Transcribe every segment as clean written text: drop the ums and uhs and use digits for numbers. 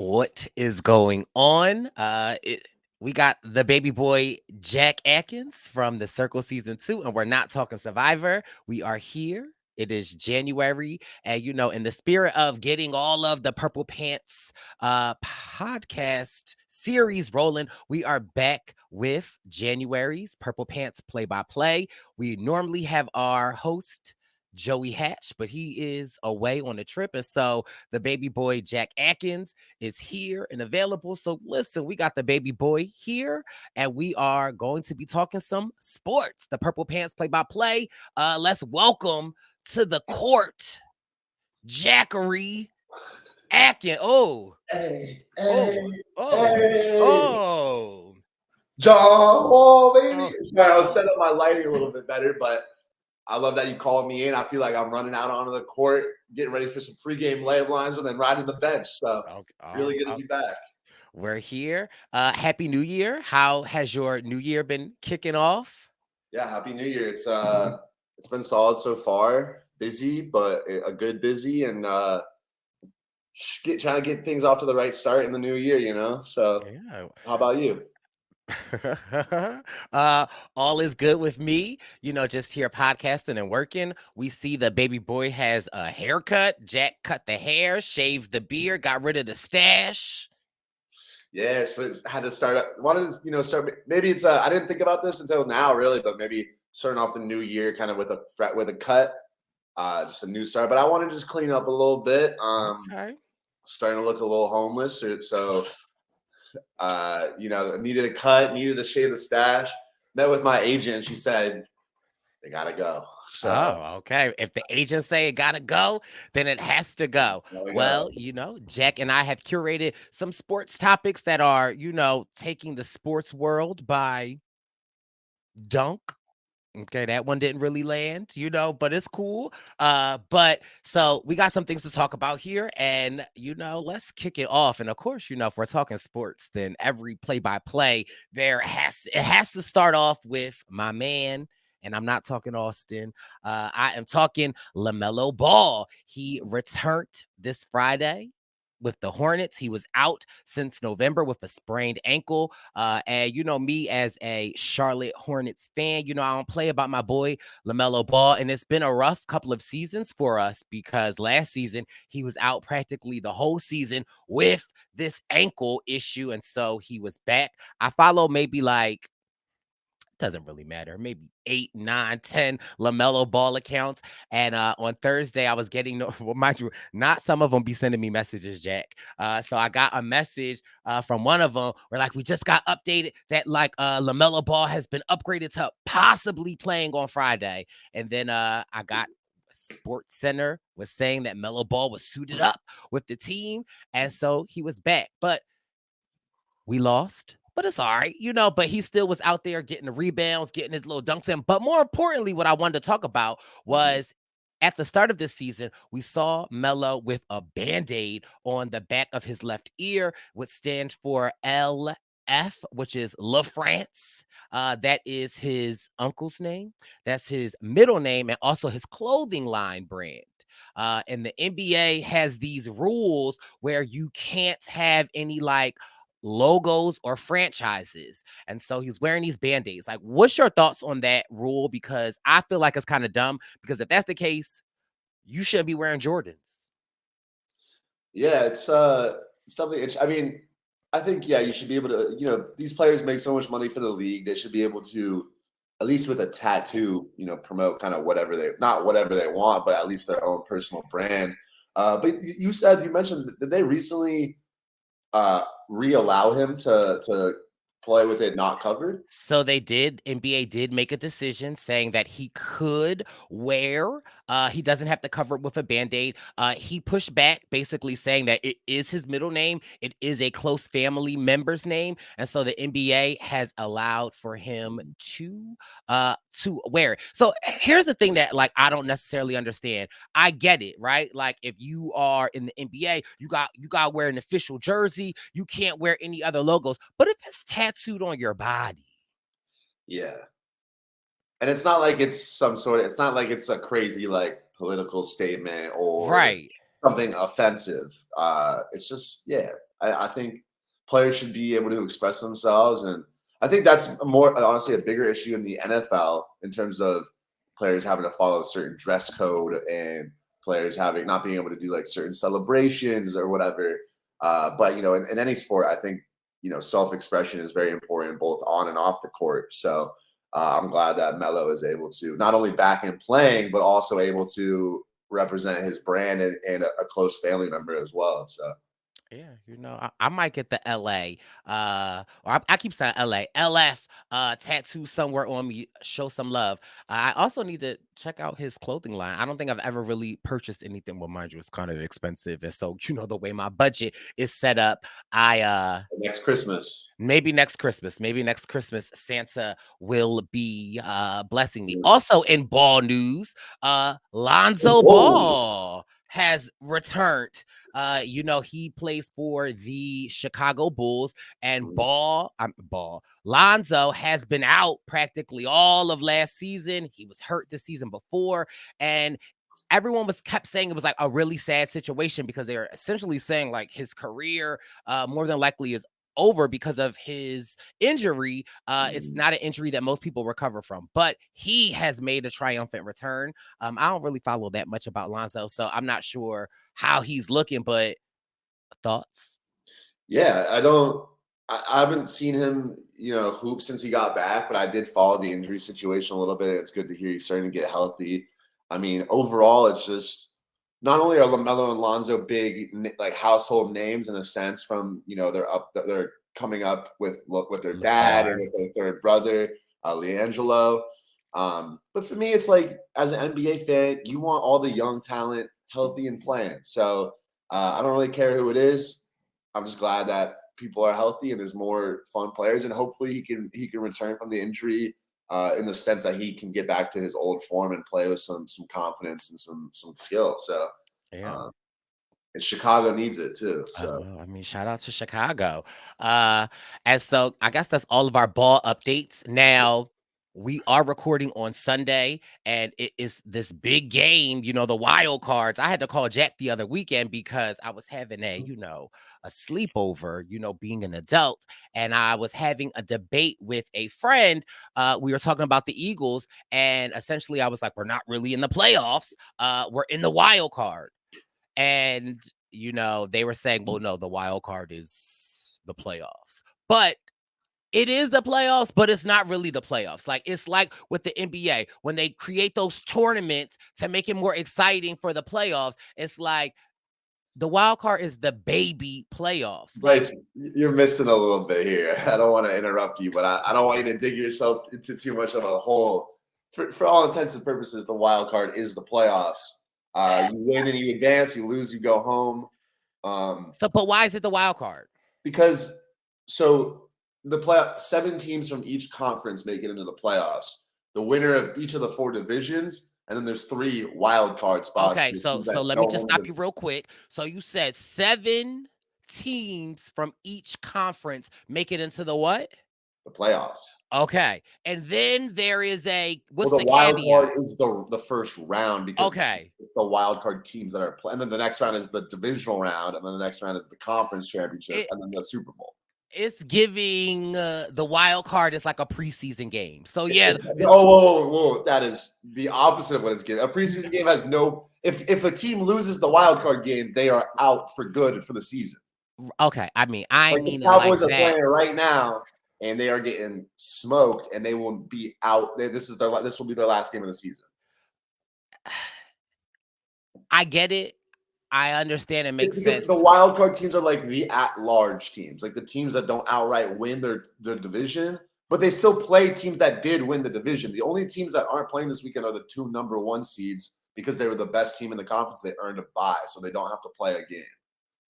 What is going on? We got the baby boy Jack Atkins from the Circle Season 2, and we're not talking Survivor. We are here. It is January, and in the spirit of getting all of the Purple Pants podcast series rolling, we are back with January's Purple Pants play-by-play. We normally have our host Joey Hatch, but he is away on a trip, and so the baby boy Jack Atkins is here and available. So listen, we got the baby boy here, and we are going to be talking some sports. The Purple Pants play-by-play. Let's welcome to the court, Jackery Atkins. Hey, Oh, hey, oh, hey, oh, John Wall, baby. oh, Sorry, I was oh. setting up my lighting a little bit better, but I love that you called me in. I feel like I'm running out onto the court, getting ready for some pregame layup lines, and then riding the bench. So Okay, really good to be back. we're here. Happy New Year. How has your New Year been kicking off? Yeah, happy New Year. It's been solid so far. Busy, but a good busy, and trying to get things off to the right start in the new year. So Yeah. how about you? uh, all is good with me. Just here podcasting and working. We see the baby boy has a haircut. Jack cut the hair, shaved the beard, got rid of the stash. Yeah, so it's had to start up. Wanted to, start. Maybe it's. I didn't think about this until now, really, but maybe starting off the new year kind of with a cut, just a new start. But I want to just clean up a little bit. Okay. Starting to look a little homeless, so needed a cut, needed to shave the stash. Met with my agent. She said they gotta go. So Oh, okay. If the agents say it gotta go, then it has to go. there we go. Well, Jack and I have curated some sports topics that are, taking the sports world by dunk. Okay, that one didn't really land, but it's cool. But so we got some things to talk about here, and let's kick it off. And of course, if we're talking sports, then every play-by-play it has to start off with my man. And I'm not talking Austin. I am talking LaMelo Ball. He returned this Friday with the Hornets. He was out since November with a sprained ankle. And me as a Charlotte Hornets fan, I don't play about my boy LaMelo Ball. And it's been a rough couple of seasons for us because last season he was out practically the whole season with this ankle issue. And so he was back. I follow maybe like doesn't really matter. Maybe 8, 9, 10 LaMelo Ball accounts. And on Thursday, I was getting, well, mind you, not some of them be sending me messages, Jack. So I got a message from one of them where we just got updated that LaMelo Ball has been upgraded to possibly playing on Friday. And then I got Sports Center was saying that Melo Ball was suited up with the team. And so he was back. But we lost, but it's all right, but he still was out there getting the rebounds, getting his little dunks in. But more importantly, what I wanted to talk about was at the start of this season, we saw Melo with a Band-Aid on the back of his left ear, which stands for LF, which is La France. That is his uncle's name. That's his middle name and also his clothing line brand. And the NBA has these rules where you can't have any logos or franchises. And so he's wearing these band-aids. What's your thoughts on that rule? Because I feel like it's kind of dumb, because if that's the case, you shouldn't be wearing Jordans. Yeah, it's definitely. I mean, I think you should be able to. These players make so much money for the league. They should be able to, at least with a tattoo, promote kind of not whatever they want, but at least their own personal brand. But you mentioned, did they recently re-allow him to play with it not covered? So NBA did make a decision saying that he could wear, he doesn't have to cover it with a Band-Aid. He pushed back, basically saying that it is his middle name. It is a close family member's name. And so the NBA has allowed for him to wear it. So here's the thing that I don't necessarily understand. I get it, right? If you are in the NBA, you got to wear an official jersey. You can't wear any other logos. But if it's tattooed on your body. Yeah. And it's not like it's it's not like it's a crazy political statement or Right. something offensive. It's just, yeah, I think players should be able to express themselves. And I think that's more, honestly, a bigger issue in the NFL in terms of players having to follow a certain dress code and players having not being able to do like certain celebrations or whatever. But, in any sport, I think, self-expression is very important both on and off the court. So I'm glad that Melo is able to not only back in playing, but also able to represent his brand and a close family member as well. So Yeah, I might get the LA, or I keep saying LA, LF, tattoo somewhere on me, show some love. I also need to check out his clothing line. I don't think I've ever really purchased anything. Well, mind you, it's kind of expensive. And so, the way my budget is set up, next Christmas. Maybe next Christmas, Santa will be blessing me. Mm. Also in ball news, Lonzo Whoa. Ball has returned. He plays for the Chicago Bulls, and Mhm. Lonzo has been out practically all of last season. He was hurt the season before, and everyone was kept saying it was like a really sad situation because they're essentially saying like his career more than likely is over because of his injury. It's Mhm. not an injury that most people recover from, but he has made a triumphant return. I don't really follow that much about Lonzo, so I'm not sure how he's looking, but thoughts? Yeah, I haven't seen him, hoop since he got back, but I did follow the injury situation a little bit. It's good to hear he's starting to get healthy. I mean, overall, it's just not only are LaMelo and Lonzo big like household names in a sense from they're coming up with their dad and LeVar. with their third brother, LiAngelo. But for me, it's like as an NBA fan, you want all the young talent healthy and playing. So I don't really care who it is. I'm just glad that people are healthy and there's more fun players, and hopefully he can return from the injury in the sense that he can get back to his old form and play with some confidence and some skill. So, Yeah. uh, and Chicago needs it too. Oh, So well, I mean, shout out to Chicago. Uh, and so I guess that's all of our ball updates. Now, we are recording on Sunday, and it is this big game, the wild cards. I had to call Jack the other weekend because I was having a sleepover, being an adult, and I was having a debate with a friend. We were talking about the Eagles, and essentially I was like, we're not really in the playoffs. We're in the wild card. And, they were saying, well, no, the wild card is the playoffs. But it is the playoffs, but it's not really the playoffs. Like it's like with the NBA when they create those tournaments to make it more exciting for the playoffs. It's like the wild card is the baby playoffs. Like, Bryce, you're missing a little bit here. I don't want to interrupt you, but I don't want you to dig yourself into too much of a hole. For all intents and purposes, the wild card is the playoffs. You win and you advance. You lose, you go home. Um, but why is it the wild card? because so the play 7 teams from each conference make it into the playoffs. The winner of each of the 4 divisions, and then there's 3 wild card spots Okay, for the so teams that let me don't just win stop you real quick. So you said 7 teams from each conference make it into the what? the playoffs. Okay. And then there is Well, what's the the wild card caveat? is the first round because Okay. it's the wild card teams that are playing. And then the next round is the divisional round, and then the next round is the conference championship, It and then the Super Bowl. it's giving the wild card is like a preseason game. So yeah, Oh, whoa! That is the opposite of what it's giving. A preseason game has no. If a team loses the wild card game, they are out for good for the season. okay. I mean, I Like the mean it like Cowboys are that. playing right now, and they are getting smoked, and they will be out. This will be their last game of the season. I get it. I understand it It's makes because sense. the wild card teams are like the at-large teams, like the teams that don't outright win their division, but they still play teams that did win the division. The only teams that aren't playing this weekend are the 2 number 1 seeds because they were the best team in the conference. They earned a bye, so they don't have to play a game.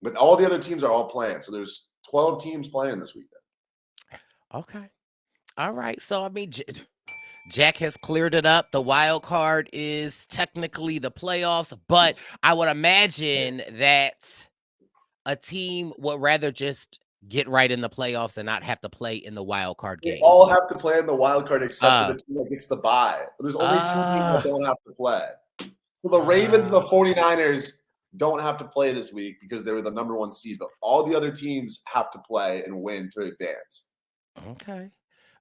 But all the other teams are all playing. So there's 12 teams playing this weekend. Okay. All right. So I mean, Jack has cleared it up. The wild card is technically the playoffs, but I would imagine that a team would rather just get right in the playoffs and not have to play in the wild card They game. all have to play in the wild card except for the Uh, team that gets the bye. There's only 2 teams that uh, don't have to play. So the Ravens and the uh, 49ers don't have to play this week because they were the number one seed, but all the other teams have to play and win to advance. Okay.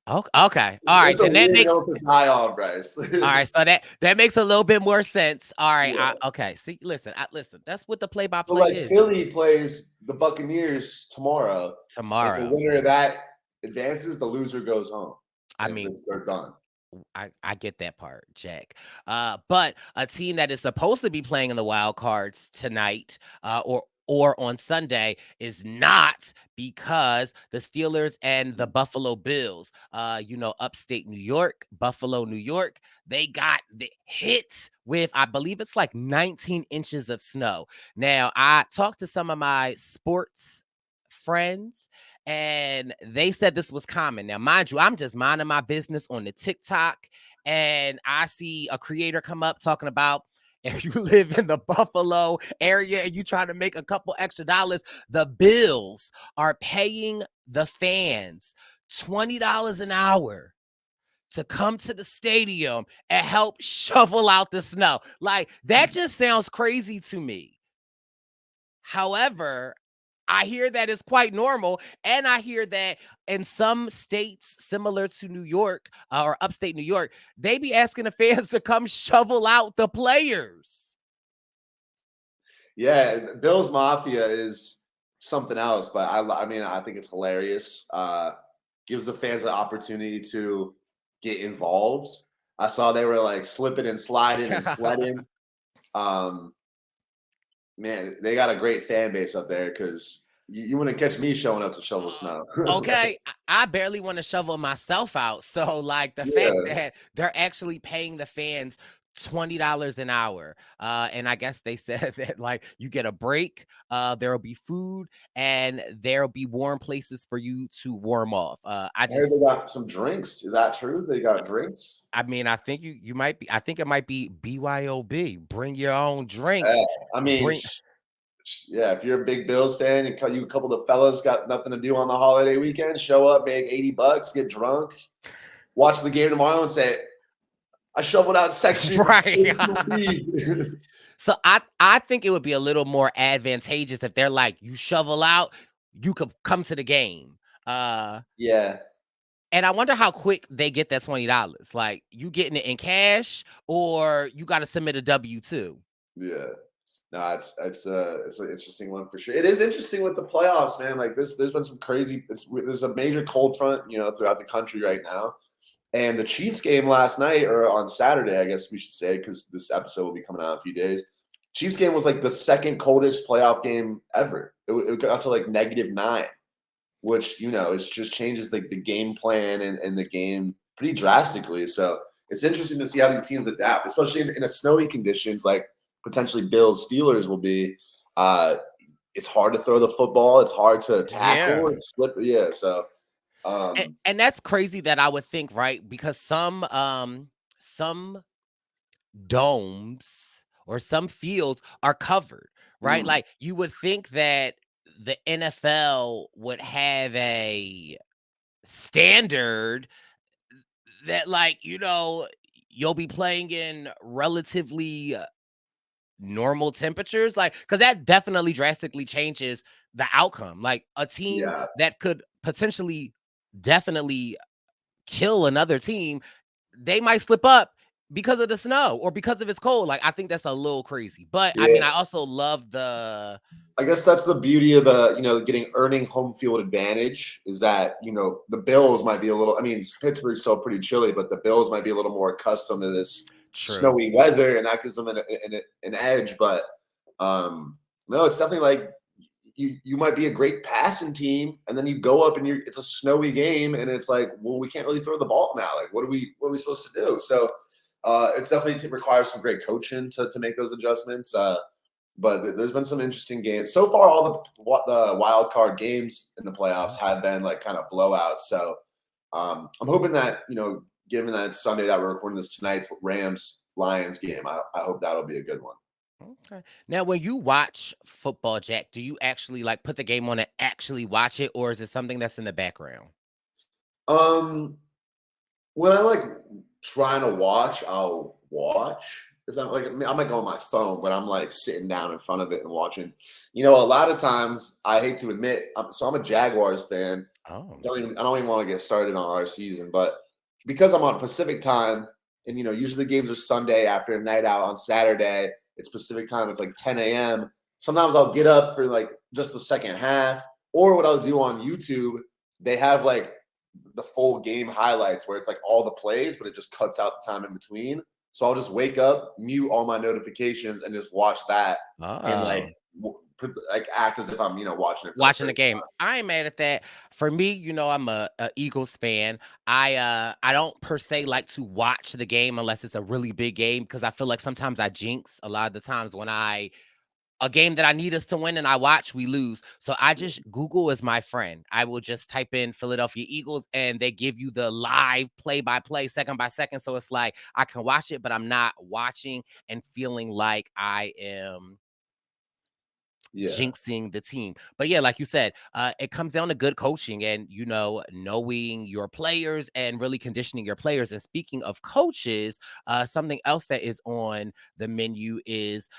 Okay. All right. It's a Then that weird makes hill to die on, Bryce. all right. So that makes a little bit more sense. All right. Yeah. Okay. See, listen, listen. That's what the play by So, play like, is Philly plays the Buccaneers tomorrow. If the tomorrow. winner of that advances, the loser goes home, I and mean, they're done. I get that part, Jack. But a team that is supposed to be playing in the wild cards tonight, or on Sunday is not because the Steelers and the Buffalo Bills, upstate New York, Buffalo, New York, they got the hit with, I believe it's like 19 inches of snow. Now, I talked to some of my sports friends and they said this was common. Now, mind you, I'm just minding my business on the TikTok, and I see a creator come up talking about if you live in the Buffalo area and you try to make a couple extra dollars, the Bills are paying the fans $20 an hour to come to the stadium and help shovel out the snow. Like, that just sounds crazy to me. However, I hear that it's quite normal, and I hear that in some states similar to New York, or upstate New York, they be asking the fans to come shovel out the players. Yeah, Bills Mafia is something else, but I mean, I think it's hilarious. Gives the fans an opportunity to get involved. I saw they were like slipping and sliding and sweating. Um, Man, they got a great fan base up there because you wouldn't catch me showing up to shovel snow. Okay, I barely want to shovel myself out. So, like, the fact Yeah, that they're actually paying the fans $20 an hour. And I guess they said that, like, you get a break, there'll be food, and there'll be warm places for you to warm off. I heard they got some drinks. Is that true? They got drinks? I mean, I think you might be, I think it might be BYOB. Bring your own Yeah, drinks. I mean, Bring yeah, if you're a big Bills fan and you a couple of fellas got nothing to do on the holiday weekend, show up, make $80, get drunk, watch the game tomorrow, and say, "I shoveled out section right. 82B." So I think it would be a little more advantageous if they're like, you shovel out, you could come to the game. Uh, Yeah, and I wonder how quick they get that $20. Like, you getting it in cash or you got to submit a W-2. yeah. No, it's an interesting one for sure. It is interesting with the playoffs, man. Like this, there's been some crazy. There's a major cold front, throughout the country right now. And the Chiefs game last night, or on Saturday, I guess we should say, because this episode will be coming out in a few days. Chiefs game was like the second coldest playoff game ever. It got to like -9, which is just changes like the game plan and the game pretty drastically. So it's interesting to see how these teams adapt, especially in a snowy conditions like potentially Bills Steelers will be. Uh, it's hard to throw the football. It's hard to tackle Yeah. and slip. Yeah. So And that's crazy that I would think, right? Because some domes or some fields are covered, right? mm, Like, you would think that the NFL would have a standard that, like, you'll be playing in relatively normal temperatures, like, because that definitely drastically changes the outcome. Like, a team yeah. that could potentially definitely kill another team, they might slip up because of the snow or because of it's cold. Like, I think that's a little crazy. But I Yeah. mean, I also love the I guess that's the beauty of the, getting earning home field advantage is that, the Bills might be a little, I mean, Pittsburgh's still pretty chilly, but the Bills might be a little more accustomed to this true. snowy weather and that gives them an edge. But no, it's definitely like you might be a great passing team and then you go up and it's a snowy game and it's like, well, we can't really throw the ball now. Like, what are we supposed to do? So it's definitely requires some great coaching to make those adjustments. But there's been some interesting games so far. All the wild card games in the playoffs Mhm. have been like kind of blowouts. So I'm hoping that given that it's Sunday that we're recording this tonight's Rams Lions game, I hope that'll be a good one. Okay. Now, when you watch football, Jack, do you actually like put the game on and actually watch it, or is it something that's in the background? Um, when I like trying to watch, I'll watch. if I'm like, I might go on my phone, but I'm like sitting down in front of it and watching. You know, a lot of times I hate to admit, I'm a Jaguars fan. Oh. I don't even want to get started on our season, but because I'm on Pacific time, and usually the games are Sunday after a night out on Saturday. It's Pacific time. It's like 10 a.m. Sometimes I'll get up for like just the second half, or what I'll do on YouTube, they have like the full game highlights where it's like all the plays, but it just cuts out the time in between. So I'll just wake up, mute all my notifications, and just watch that, and like Oh. act as if I'm watching it for the Watching the first game. time. I ain't mad at that. For me, I'm a Eagles fan. I don't per se like to watch the game unless it's a really big game because I feel like sometimes I jinx a lot of the times when a game that I need us to win and I watch, we lose. So I just Google is my friend. I will just type in Philadelphia Eagles and they give you the live play by play, second by second. So it's like I can watch it, but I'm not watching and feeling like I am Yeah, jinxing the team. But yeah, like you said, it comes down to good coaching and knowing your players and really conditioning your players. And speaking of coaches, something else that is on the menu is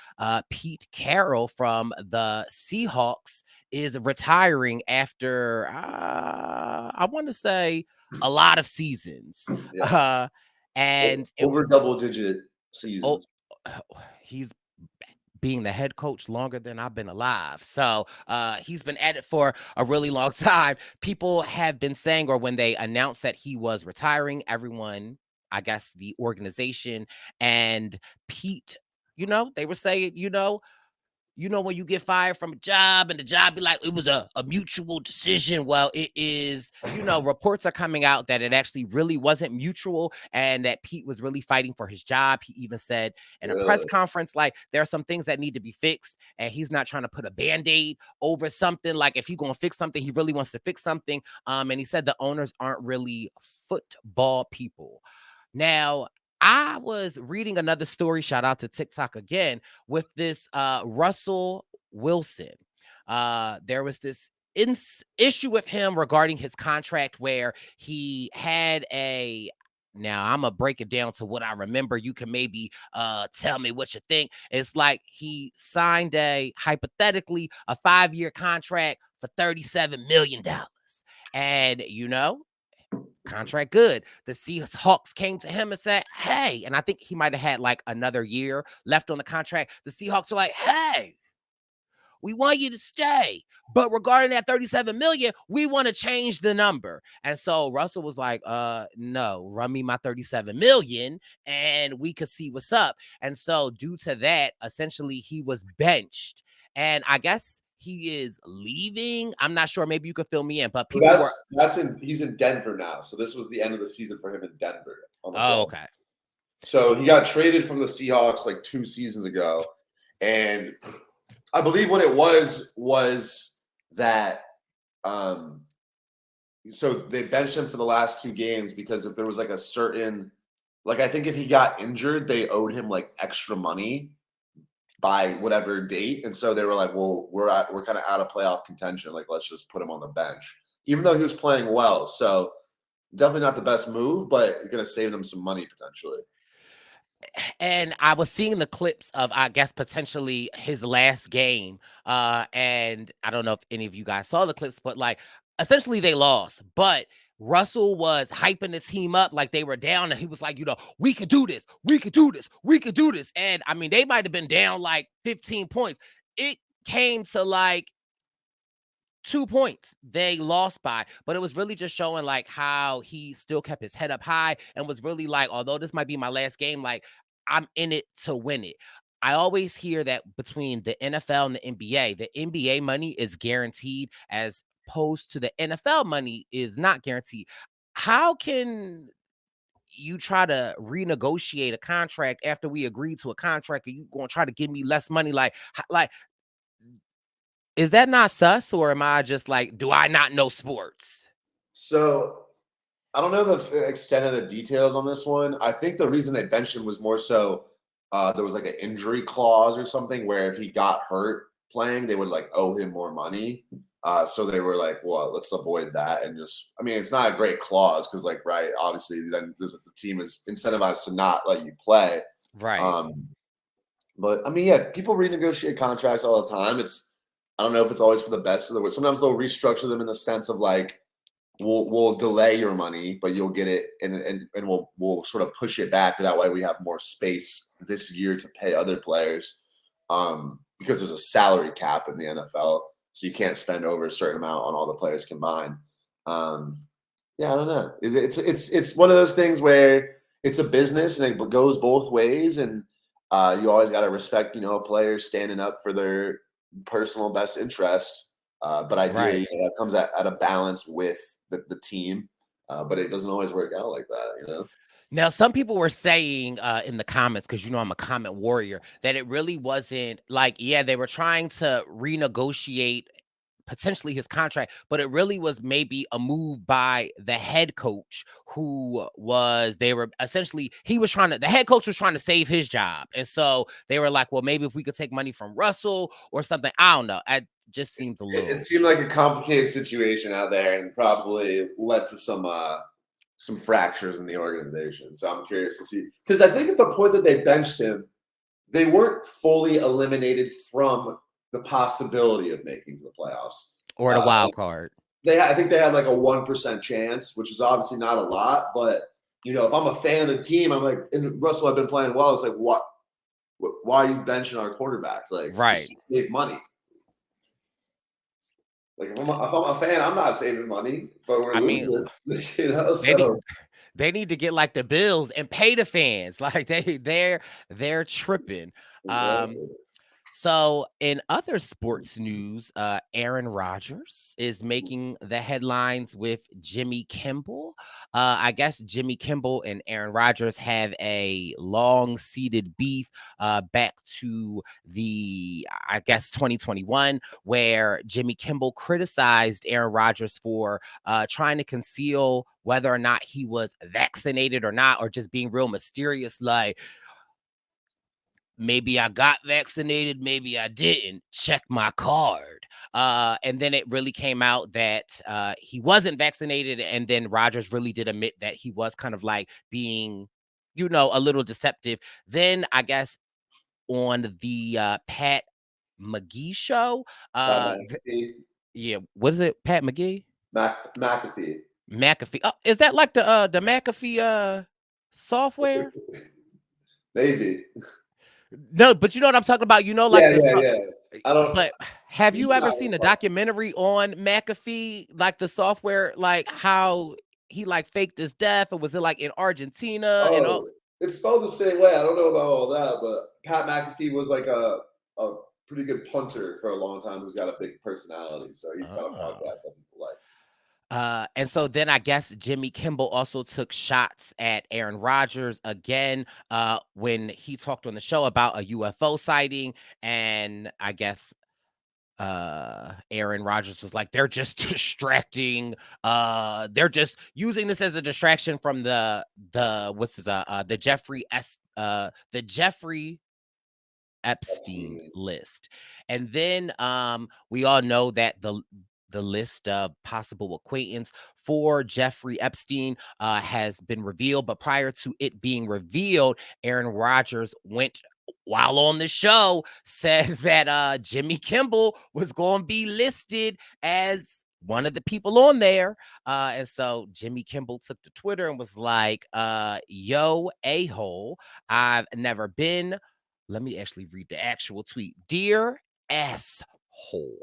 Pete Carroll from the Seahawks is retiring after I want to say a lot of seasons. yeah, Uh, and it over double digit oh, seasons. he's being the head coach longer than I've been alive. So he's been at it for a really long time. People have been saying, or when they announced that he was retiring, everyone, I guess the organization and Pete, they were saying, when you get fired from a job and the job be like, it was a mutual decision. Well, it is, reports are coming out that it actually really wasn't mutual and that Pete was really fighting for his job. He even said in a press Really? conference, like, there are some things that need to be fixed and he's not trying to put a band-aid over something. Like, if he's going to fix something, he really wants to fix something. And he said the owners aren't really football people. Now, I was reading another story, shout out to TikTok again, with this Russell Wilson. There was this issue with him regarding his contract where he had a now I'm gonna break it down to what I remember. You can maybe tell me what you think. It's like he signed a hypothetically a 5-year contract for $37 million. And contract good. The Seahawks came to him and said, "Hey," and I think he might have had like another year left on the contract. The Seahawks were like, "Hey, we want you to stay, but regarding that 37 million, we want to change the number." And so Russell was like, no, run me my 37 million and we could see what's up." And so due to that, essentially he was benched. And I guess he is leaving. I'm not sure. Maybe you could fill me in, but But people were, he's in Denver now. So this was the end of the season for him in Denver on the oh, Broncos. okay. So he got traded from the Seahawks like 2 seasons ago, and I believe what it was that um so they benched him for the last 2 games because if there was like a certain like I think if he got injured, they owed him like extra money by whatever date, and so they were like, "Well, we're kind of out of playoff contention. Like, let's just put him on the bench," even though he was playing well. So definitely not the best move, but going to save them some money potentially. And I was seeing the clips of, I guess, potentially his last game. And I don't know if any of you guys saw the clips, but like essentially they lost. But Russell was hyping the team up like they were down, and he was like, we could do this, we could do this, we could do this. And I mean, they might have been down like 15 points. It came to like 2 points they lost by, but it was really just showing like how he still kept his head up high and was really like, although this might be my last game, like I'm in it to win it. I always hear that between the NFL and the NBA money is guaranteed as opposed to the NFL money is not guaranteed. How can you try to renegotiate a contract after we agreed to a contract and you going to try to give me less money? Like is that not sus, or am I just like, do I not know sports? So I don't know the extent of the details on this one. I think the reason they benched him was more so there was like an injury clause or something where if he got hurt playing, they would like owe him more money. So they were like, well, let's avoid that and just. I mean, it's not a great clause because, like, right, obviously, then the team is incentivized to not let you play. Right. Um, But I mean, yeah, people renegotiate contracts all the time. I don't know if it's always for the best of the world. Sometimes they'll restructure them in the sense of like, we'll delay your money, but you'll get it, and we'll sort of push it back. That way, we have more space this year to pay other players, because there's a salary cap in the NFL, so you can't spend over a certain amount on all the players combined. Um, yeah, I don't know. It's one of those things where it's a business and it goes both ways, and you always got to respect, players standing up for their personal best interests. But ideally, Right. that comes at a balance with the team. But it doesn't always work out like that. Now, some people were saying in the comments, because I'm a comment warrior, that it really wasn't like, yeah, they were trying to renegotiate potentially his contract, but it really was maybe a move by the head coach they were essentially, the head coach was trying to save his job. And so they were like, well, maybe if we could take money from Russell or something. I don't know. It just seems a It little. seemed like a complicated situation out there, and probably led to some fractures in the organization. So I'm curious to see, because I think at the point that they benched him, they weren't fully eliminated from the possibility of making to the playoffs. Or the wild card. I think they had like a 1% chance, which is obviously not a lot. But if I'm a fan of the team, I'm like, and Russell had been playing well. It's like, what? Why are you benching our quarterback? Like, just Right. to save money. Like, if I'm a fan, I'm not saving money, but we're I mean, losing. they need So they need to get like the Bills and pay the fans. Like they're tripping. Um, exactly. So, in other sports news, Aaron Rodgers is making the headlines with Jimmy Kimball. I guess Jimmy Kimball and Aaron Rodgers have a long-seated beef back to I guess, 2021, where Jimmy Kimball criticized Aaron Rodgers for trying to conceal whether or not he was vaccinated or not, or just being real mysterious, like, maybe I got vaccinated, maybe I didn't. Check my card. And then it really came out that he wasn't vaccinated. And then Rogers really did admit that he was kind of like being, a little deceptive. Then I guess on the Pat McGee show, Pat uh, th- McAfee. yeah, what is it? Pat McGee? McAfee. McAfee. Oh, is that like the McAfee software? Maybe. No, but you know what I'm talking about. Like Yeah, this. yeah, yeah. I don't. But have He's you ever not. seen a documentary on McAfee, like the software, like how he like faked his death, or was it like in Argentina and all? Oh, it's spelled the same way. I don't know about all that, but Pat McAfee was like a pretty good punter for a long time who's got a big personality. So he's got a Oh. podcast that people like. And so then I guess Jimmy Kimball also took shots at Aaron Rodgers again when he talked on the show about a UFO sighting. And I guess Aaron Rodgers was like, they're just distracting. They're just using this as a distraction from the Jeffrey Epstein list. And then we all know that the list of possible acquaintance for Jeffrey Epstein has been revealed. But prior to it being revealed, Aaron Rodgers went, while on the show, said that Jimmy Kimball was going to be listed as one of the people on there. And so Jimmy Kimball took to Twitter and was like, yo, a-hole, I've never been. Let me actually read the actual tweet. Dear asshole.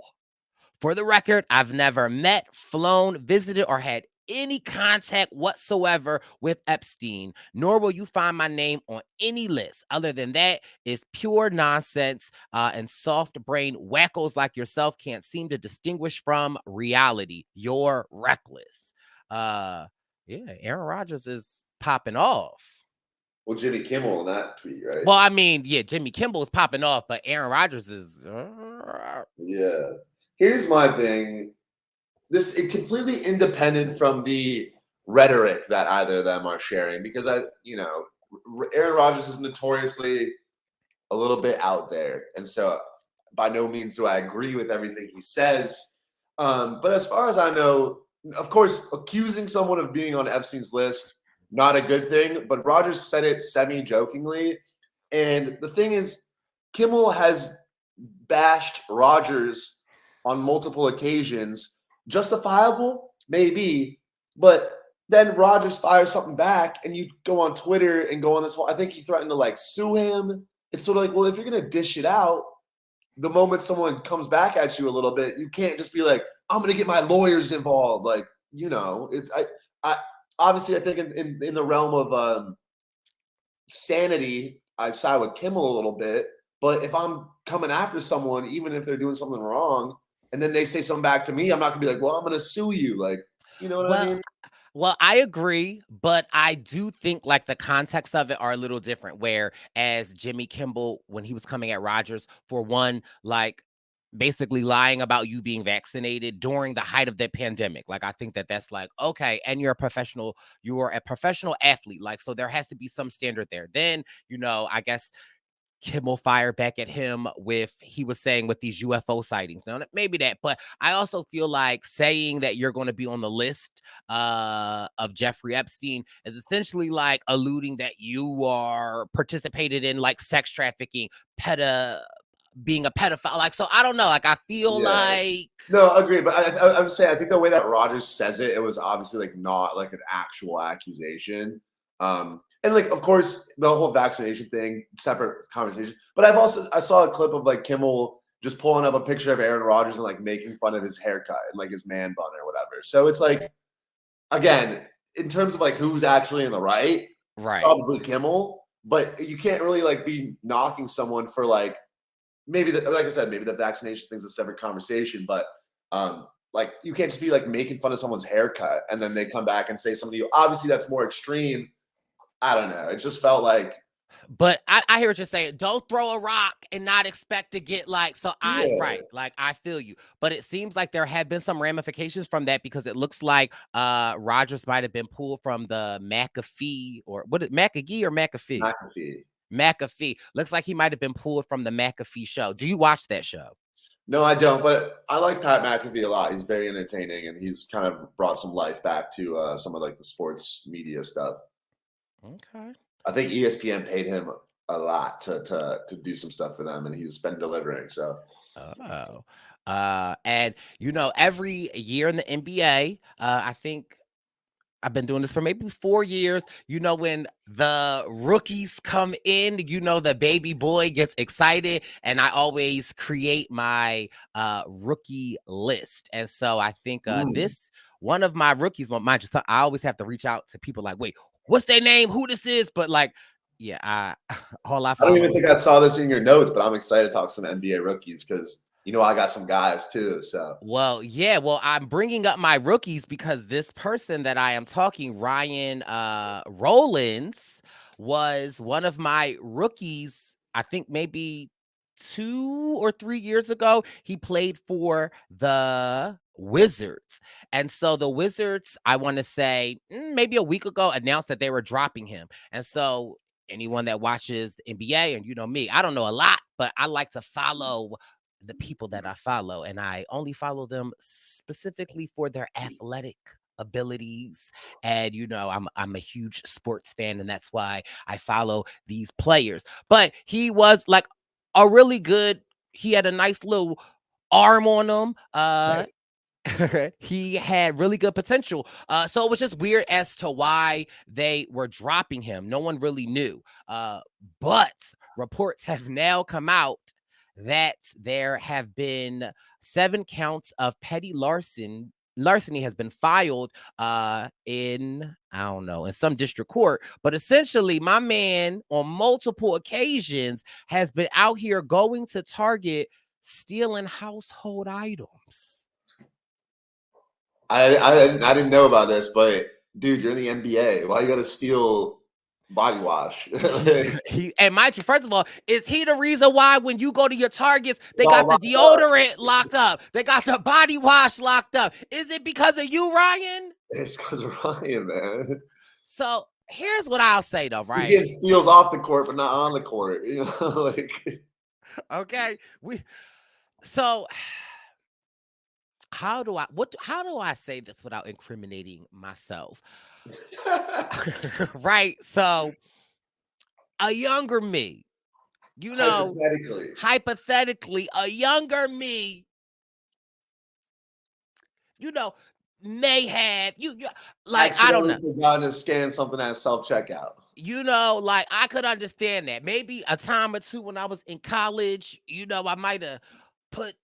For the record, I've never met, flown, visited, or had any contact whatsoever with Epstein, nor will you find my name on any list. Other than that, is pure nonsense, and soft brain wackos like yourself can't seem to distinguish from reality. You're reckless. Yeah, Aaron Rodgers is popping off. Well, Jimmy Kimmel in that tweet, right? Well, I mean, yeah, Jimmy Kimball is popping off, but Aaron Rodgers is. Yeah. Here's my thing. It completely independent from the rhetoric that either of them are sharing, because Aaron Rodgers is notoriously a little bit out there, and so by no means do I agree with everything he says. But as far as I know, of course, accusing someone of being on Epstein's list, not a good thing. But Rodgers said it semi-jokingly, and the thing is, Kimmel has bashed Rodgers on multiple occasions. Justifiable? Maybe. But then Rodgers fires something back, and you go on Twitter and go on this whole. I think he threatened to like sue him. It's sort of like, well, if you're gonna dish it out, the moment someone comes back at you a little bit, you can't just be like, I'm gonna get my lawyers involved. Like, it's I obviously I think in the realm of sanity, I side with Kimmel a little bit. But if I'm coming after someone, even if they're doing something wrong, and then they say something back to me, I'm not gonna be like, well, I'm gonna sue you. Like, you know what I Well, mean? I agree, but I do think like the context of it are a little different. Where as Jimmy Kimball, when he was coming at Rodgers, for one, like basically lying about you being vaccinated during the height of the pandemic. Like I think that that's like okay, and you are a professional athlete. Like so, there has to be some standard there. Then I guess Kimmel fired back at him with he was saying with these UFO sightings. Now maybe that, but I also feel like saying that you're going to be on the list of Jeffrey Epstein is essentially like alluding that you are participated in like sex trafficking, being a pedophile. Like so, I don't know. Like I feel Yeah. like No, I agree. But I'm saying I think the way that Rogers says it, it was obviously like not like an actual accusation. And like of course the whole vaccination thing, separate conversation. But I saw a clip of like Kimmel just pulling up a picture of Aaron Rodgers and like making fun of his haircut and like his man bun or whatever. So it's like again, in terms of like who's actually in the right, right. probably Kimmel. But you can't really like be knocking someone for like maybe like I said, maybe the vaccination thing's a separate conversation, but like you can't just be like making fun of someone's haircut and then they come back and say something to you. Obviously, that's more extreme. I don't know. It just felt like But I hear what you're saying. Don't throw a rock and not expect to get like so yeah, right, like I feel you. But it seems like there have been some ramifications from that because it looks like Rogers might have been pulled from the McAfee or what is McAgee or McAfee? McAfee. McAfee. Looks like he might have been pulled from the McAfee show. Do you watch that show? No, I don't, but I like Pat McAfee a lot. He's very entertaining, and he's kind of brought some life back to some of like the sports media stuff. Okay. I think ESPN paid him a lot to do some stuff for them, and he's been delivering. So Oh. And every year in the NBA, I think I've been doing this for maybe 4 years. When the rookies come in, the baby boy gets excited, and I always create my rookie list. And so I think mm. this one of my rookies, well, mind you, so I always have to reach out to people like, wait, what's their name? Who this is? But like, yeah, all I I don't even follow. think I saw this in your notes, but I'm excited to talk some NBA rookies because I got some guys too. So Well, yeah, well, I'm bringing up my rookies because this person that I am talking, Ryan Rollins, was one of my rookies. I think maybe 2 or 3 years ago, he played for the Wizards. And so the Wizards, I want to say maybe a week ago, announced that they were dropping him. And so anyone that watches the NBA, and me, I don't know a lot, but I like to follow the people that I follow, and I only follow them specifically for their athletic abilities. And I'm a huge sports fan, and that's why I follow these players. But he was like a really good. He had a nice little arm on him. He had really good potential. So it was just weird as to why they were dropping him. No one really knew. But reports have now come out that there have been 7 counts of petty larceny has been filed in I don't know in some district court, but essentially my man on multiple occasions has been out here going to Target stealing household items. I didn't know about this, but dude, you're in the NBA. Why you got to steal body wash? Like, He and mind you, first of all, is he the reason why when you go to your Targets, it's they all got the locked up. deodorant locked up, they got the body wash locked up? Is it because of you, Ryan? It's because Ryan, man. So here's what I'll say though, He's right? getting steals off the court, but not on the court. Like Okay, we so how do I say this without incriminating myself? Right? So a younger me. You know, Hypothetically. hypothetically, a younger me, you know, may have like, I don't Accidentally know. forgotten to scan something at self-checkout. Like I could understand that. Maybe a time or two when I was in college, I might have put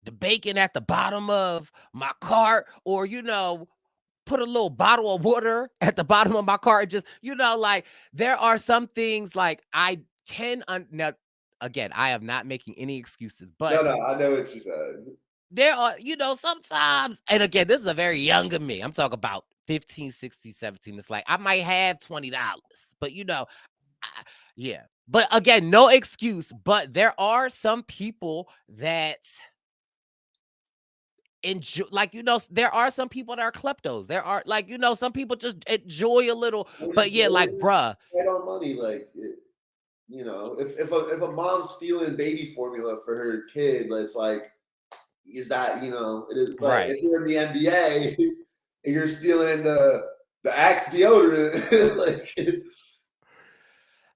the bacon at the bottom of my cart, or put a little bottle of water at the bottom of my cart. Just like there are some things like I can now. Again, I am not making any excuses, but No, no, I know what you said. there are, sometimes, and again, this is a very younger me. I'm talking about 15, 16, 17. It's like I might have $20, but yeah. But again, no excuse. But there are some people that enjoy, like, there are some people that are kleptos. There are, like, some people just enjoy a little, but yeah, Or like, bruh, right on money, like, if a mom's stealing baby formula for her kid, it's like, is that, it is, but right. if you're in the NBA and you're stealing the Axe deodorant, like,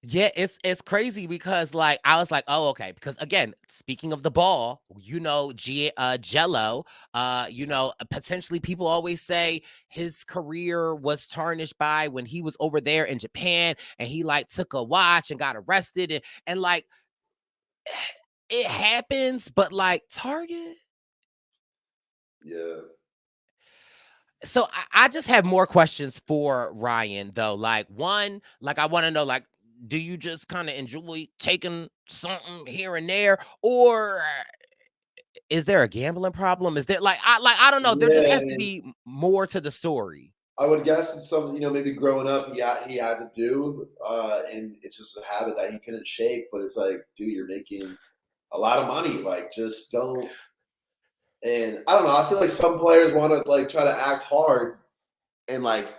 Yeah, it's crazy because like I was like, oh, okay. Because again, speaking of the ball, Jello, potentially people always say his career was tarnished by when he was over there in Japan and he like took a watch and got arrested and like it happens, but like Target. yeah. So I just have more questions for Ryan though. Like one, like I want to know, like, do you just kind of enjoy taking something here and there, or is there a gambling problem? Is there I don't know. There just Yeah, has to be more to the story. I would guess it's something, maybe growing up, he had to do, and it's just a habit that he couldn't shake. But it's like, dude, you're making a lot of money. Like, just don't. And I don't know. I feel like some players want to like try to act hard and like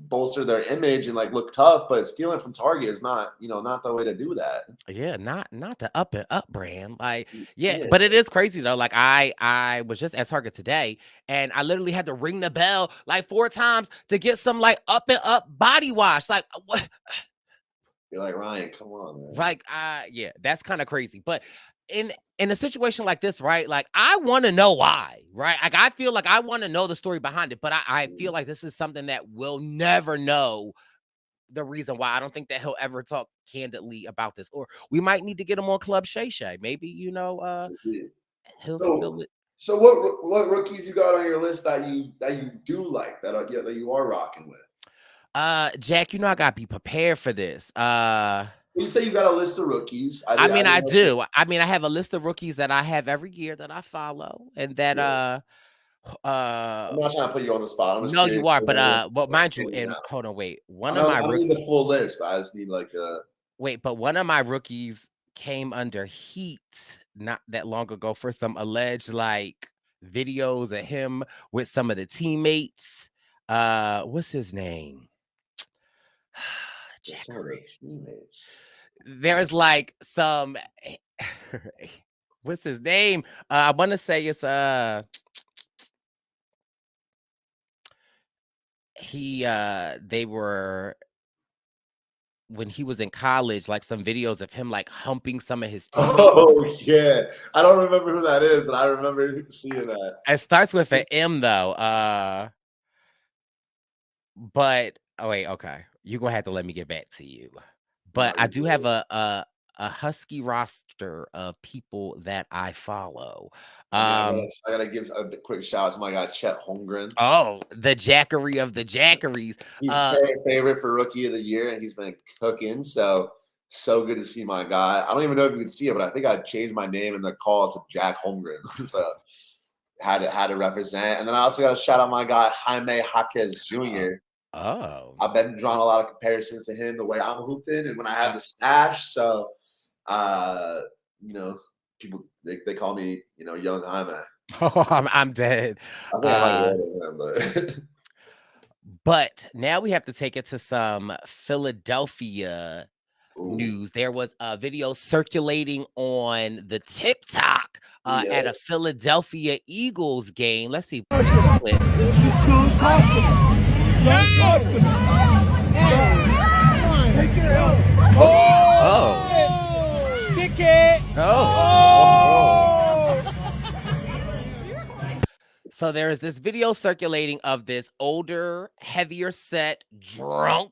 bolster their image and like look tough, but stealing from Target is not not the way to do that. Yeah, not the up and up brand. Like, yeah, Yeah, but it is crazy though. Like I was just at Target today and I literally had to ring the bell like 4 times to get some like up and up body wash. Like what? you're like, Ryan, come on, man. Like, yeah, that's kind of crazy. But in a situation like this, right? Like, I want to know why, right? Like, I feel like I want to know the story behind it, but I feel like this is something that we'll never know the reason why. I don't think that he'll ever talk candidly about this, or we might need to get him on Club Shay Shay. Maybe Yeah. he'll So, spill it. so what rookies you got on your list that you do like that you are rocking with? Jack, I gotta be prepared for this. When you say you got a list of rookies, I mean, I didn't know. do. I mean, I have a list of rookies that I have every year that I follow, and that Yeah. uh I'm not trying to put you on the spot. I'm just no, curious. you are, but well, Like, mind you, and hold on, wait. One of I my don't rook need the full list, but I just need like a. wait, but one of my rookies came under heat not that long ago for some alleged like videos of him with some of the teammates. What's his name? Some of their Jackery. teammates. There's like some what's his name? I want to say it's they were when he was in college, like some videos of him like humping some of his teammates. Oh yeah, I don't remember who that is, but I remember seeing that. It starts with an M though. But oh wait, okay. You're gonna have to let me get back to you. No, But I you're do have good. a husky roster of people that I follow. I mean, Um I gotta give a quick shout out to my guy Chet Holmgren. oh, the Jackery of the Jackeries. He's favorite for rookie of the year, and he's been cooking. So good to see my guy. I don't even know if you can see it, but I think I changed my name in the call to Jack Holmgren. So had to represent. And then I also got to shout out my guy Jaime Jaquez Uh, Jr. oh. I've been drawing a lot of comparisons to him the way I'm hooping and when I have the stash. So uh, you know, people they call me, young Jaime. Oh, I'm dead. I think I might Uh, have him, but but now we have to take it to some Philadelphia ooh, news. There was a video circulating on the TikTok yeah. at a Philadelphia Eagles game. Let's see. Play the clip. Oh, Oh. So there is this video circulating of this older, heavier set, drunk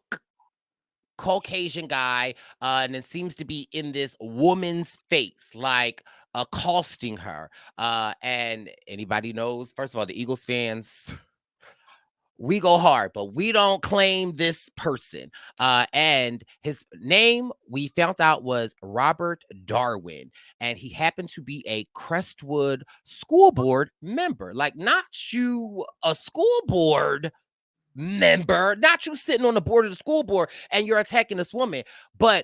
Caucasian guy, and it seems to be in this woman's face, like accosting her. And anybody knows, first of all, the Eagles fans, we go hard, but we don't claim this person. And his name we found out was Robert Darwin, and he happened to be a Crestwood school board member. Like, not you, a school board member, not you sitting on the board of the school board and you're attacking this woman. But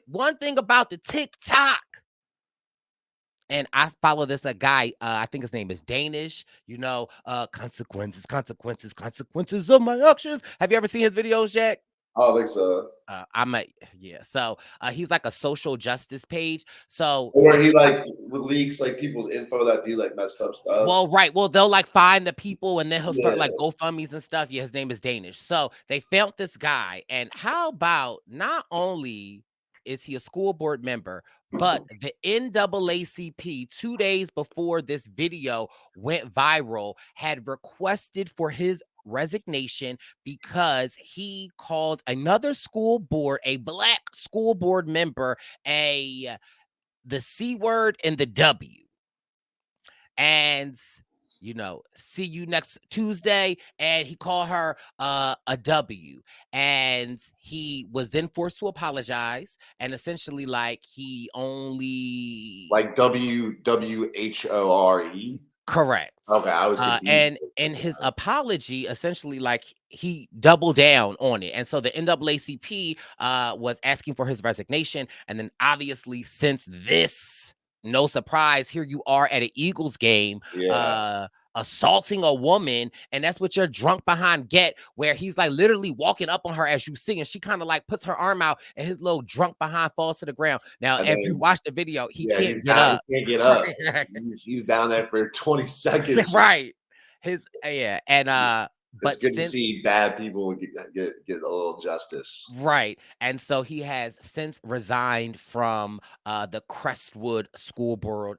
one thing about the TikTok, and I follow this a guy, I think his name is Danish, consequences of my actions. Have you ever seen his videos, Jack? I don't think so. Yeah. So he's like a social justice page. So Or it's he like, like leaks like people's info that do like messed up stuff. well, right. Well, they'll like find the people and then he'll start Yeah. like GoFundMe's and stuff. Yeah, his name is Danish. So they found this guy. And how about not only is he a school board member, but the NAACP, 2 days before this video went viral, had requested for his resignation because he called another school board, a black school board member, the C word and the W. And see you next Tuesday. And he called her a W. And he was then forced to apologize. And essentially, like, he only Like WWHORE. correct. Okay, I was confused. And in his apology, essentially, like, he doubled down on it. And so the NAACP was asking for his resignation. And then obviously, since this, no surprise, here you are at an Eagles game, assaulting a woman, and that's what your drunk behind get, where he's like literally walking up on her as you see, and she kind of like puts her arm out, and his little drunk behind falls to the ground. Now, And if then, you watch the video, he yeah, can't get up. He can't get up. He's down there for 20 seconds. Right. And It's but good to see bad people get a little justice. right. And so he has since resigned from the Crestwood school board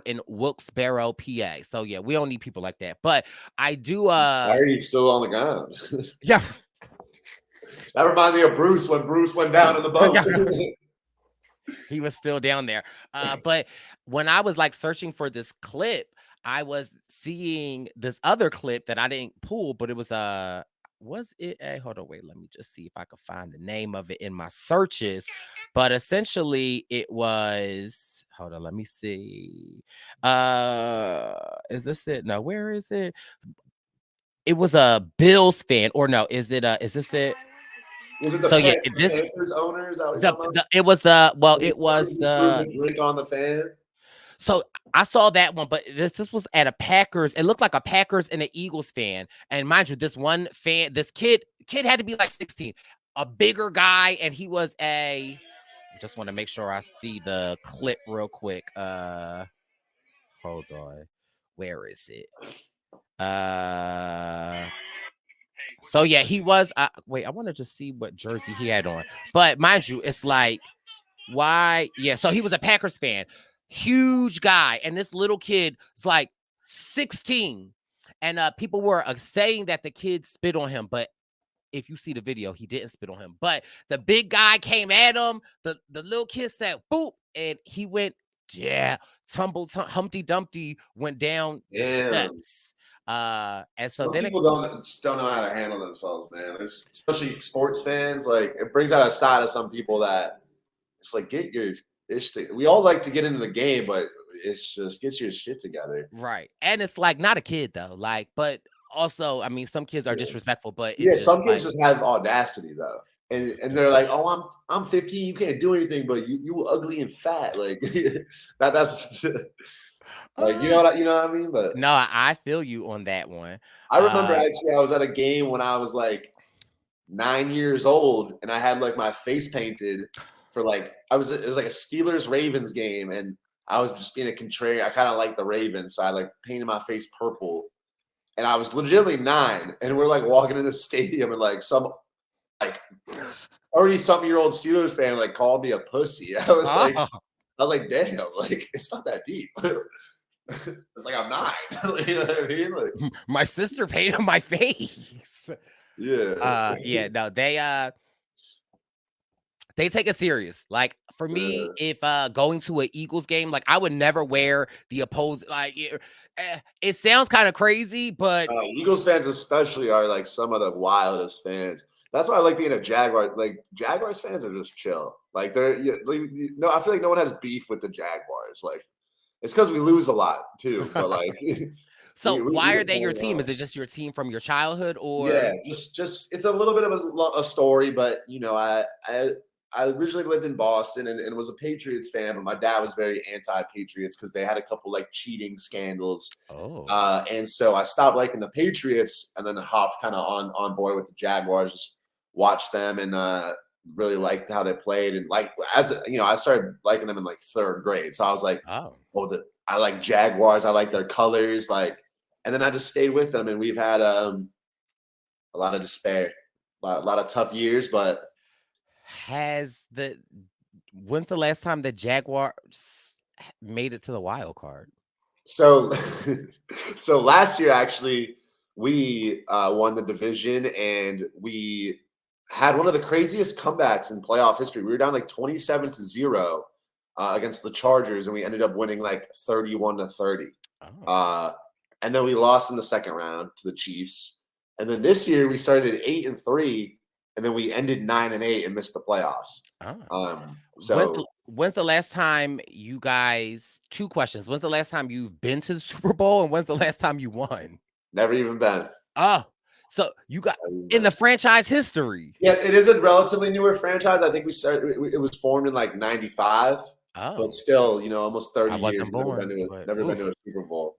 in Wilkes-Barre, PA. So yeah, we don't need people like that. But I do Why are you still on the ground? yeah. That reminds me of Bruce when Bruce went down in the boat. He was still down there. But when I was like searching for this clip, I was seeing this other clip that I didn't pull, but it was hold on, wait, let me just see if I could find the name of it in my searches. But essentially it was, hold on, let me see. Is this it? No, where is it? It was a Bills fan, or no, is this it? Was it the Panthers owner? Is that what you're talking about? It was the drink on the fan. So I saw that one, but this was at a Packers. It looked like a Packers and an Eagles fan. And mind you, this one fan, this kid had to be like 16, a bigger guy, and he was I just want to make sure I see the clip real quick. Hold on. Where is it? So yeah, he was wait, I want to just see what jersey he had on. But mind you, it's like, why? Yeah, so he was a Packers fan. Huge guy, and this little kid is like 16, and people were saying that the kid spit on him, but if you see the video, he didn't spit on him. But the big guy came at him. The little kid said boop, and he went, Humpty Dumpty went down the steps. And so then people just don't know how to handle themselves, man. There's, especially sports fans, like, it brings out a side of some people that it's like, get your ish. We all like to get into the game, but it's just get your shit together, right? And it's like not a kid though, like, but also, I mean, some kids are disrespectful, but some kids just have audacity though, and they're like, oh, I'm 15, you can't do anything, but you ugly and fat, like that's. Like, you know what I mean? But no, I feel you on that one. I remember actually I was at a game when I was like 9 years old, and I had like my face painted for like it was like a Steelers Ravens game, and I was just being a contrarian. I kind of like the Ravens, so I like painted my face purple, and I was legitimately 9, and we're like walking in the stadium, and like some like already something-year-old Steelers fan like called me a pussy. I was like, I was like, damn, like it's not that deep. It's like I'm 9. You know what I mean? Like, My sister painted my face. yeah, Yeah, no, they take it serious. Like for me, yeah. if going to an Eagles game, like I would never wear the opposed. Like it sounds kind of crazy, but Eagles fans especially are like some of the wildest fans. That's why I like being a Jaguar. Like Jaguars fans are just chill. Like no, I feel like no one has beef with the Jaguars. Like it's because we lose a lot too. But like so we why are get they your blown team? out. Is it just your team from your childhood, Yeah, or just it's a little bit of a story, but I originally lived in Boston and was a Patriots fan, but my dad was very anti-Patriots because they had a couple like cheating scandals, oh, and so I stopped liking the Patriots and then hopped kind of on board with the Jaguars, just watched them and really liked how they played and like I started liking them in like third grade, so I was like, oh, oh, I like Jaguars, I like their colors, like, and then I just stayed with them, and we've had a lot of despair, a lot of tough years, but has the when's the last time the Jaguars made it to the wild card? so so last year actually we won the division and we had one of the craziest comebacks in playoff history. We were down like 27-0 against the Chargers, and we ended up winning like 31-30. Oh, Uh, and then we lost in the second round to the Chiefs. And then this year we started at 8-3, and then we ended 9-8 and missed the playoffs. oh. So When's the last time you guys 2 questions. When's the last time you've been to the Super Bowl, and when's the last time you won? never even been. Oh, so you got Never even in been. the franchise history. Yeah, it is a relatively newer franchise. I think we started. It was formed in like '95, but Oh, still, almost I 30 years. wasn't born, but Never been oof. to a Super Bowl.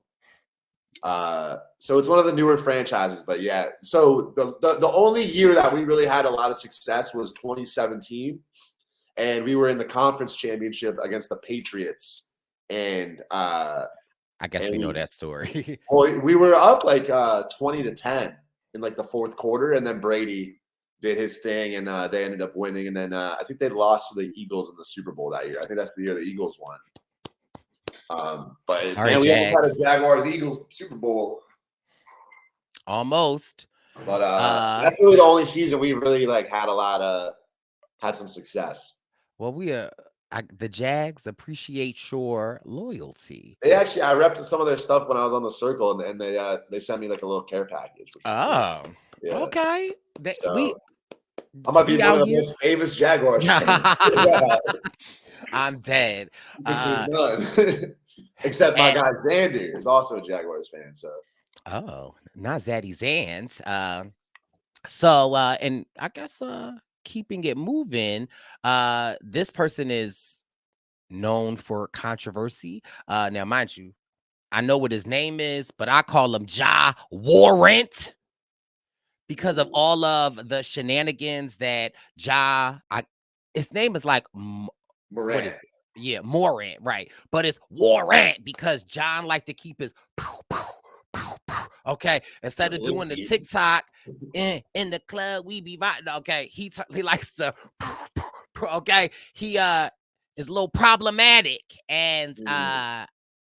So it's one of the newer franchises. But yeah, so the only year that we really had a lot of success was 2017, and we were in the conference championship against the Patriots, and I guess we know that story. we were up like 20-10 in like the fourth quarter, and then Brady did his thing, and they ended up winning. And then I think they lost to the Eagles in the Super Bowl that year. I think that's the year the Eagles won. But Sorry, man, we almost had Jags. a Jaguars Eagles Super Bowl. Almost. But Uh, that's really the only season we've really like had some success. well, the Jags appreciate your loyalty. I repped some of their stuff when I was on the circle, and they sent me like a little care package, which was cool. Oh, Yeah, okay. so I might be We one out of the here. most famous Jaguars fans. Yeah, I'm dead. this is Uh, done. Except my and guy Xander is also a Jaguars fan. So oh, not Zaddy Zant. So and I guess keeping it moving, this person is known for controversy. Now mind you, I know what his name is, but I call him Ja Warrant because of all of the shenanigans that his name is like what is Morant, it? Yeah, Morant, right? But it's Warrant because John liked to keep his okay, instead of doing the Linky. TikTok in the club we be right. Okay, he likes to okay. He is a little problematic and Mm.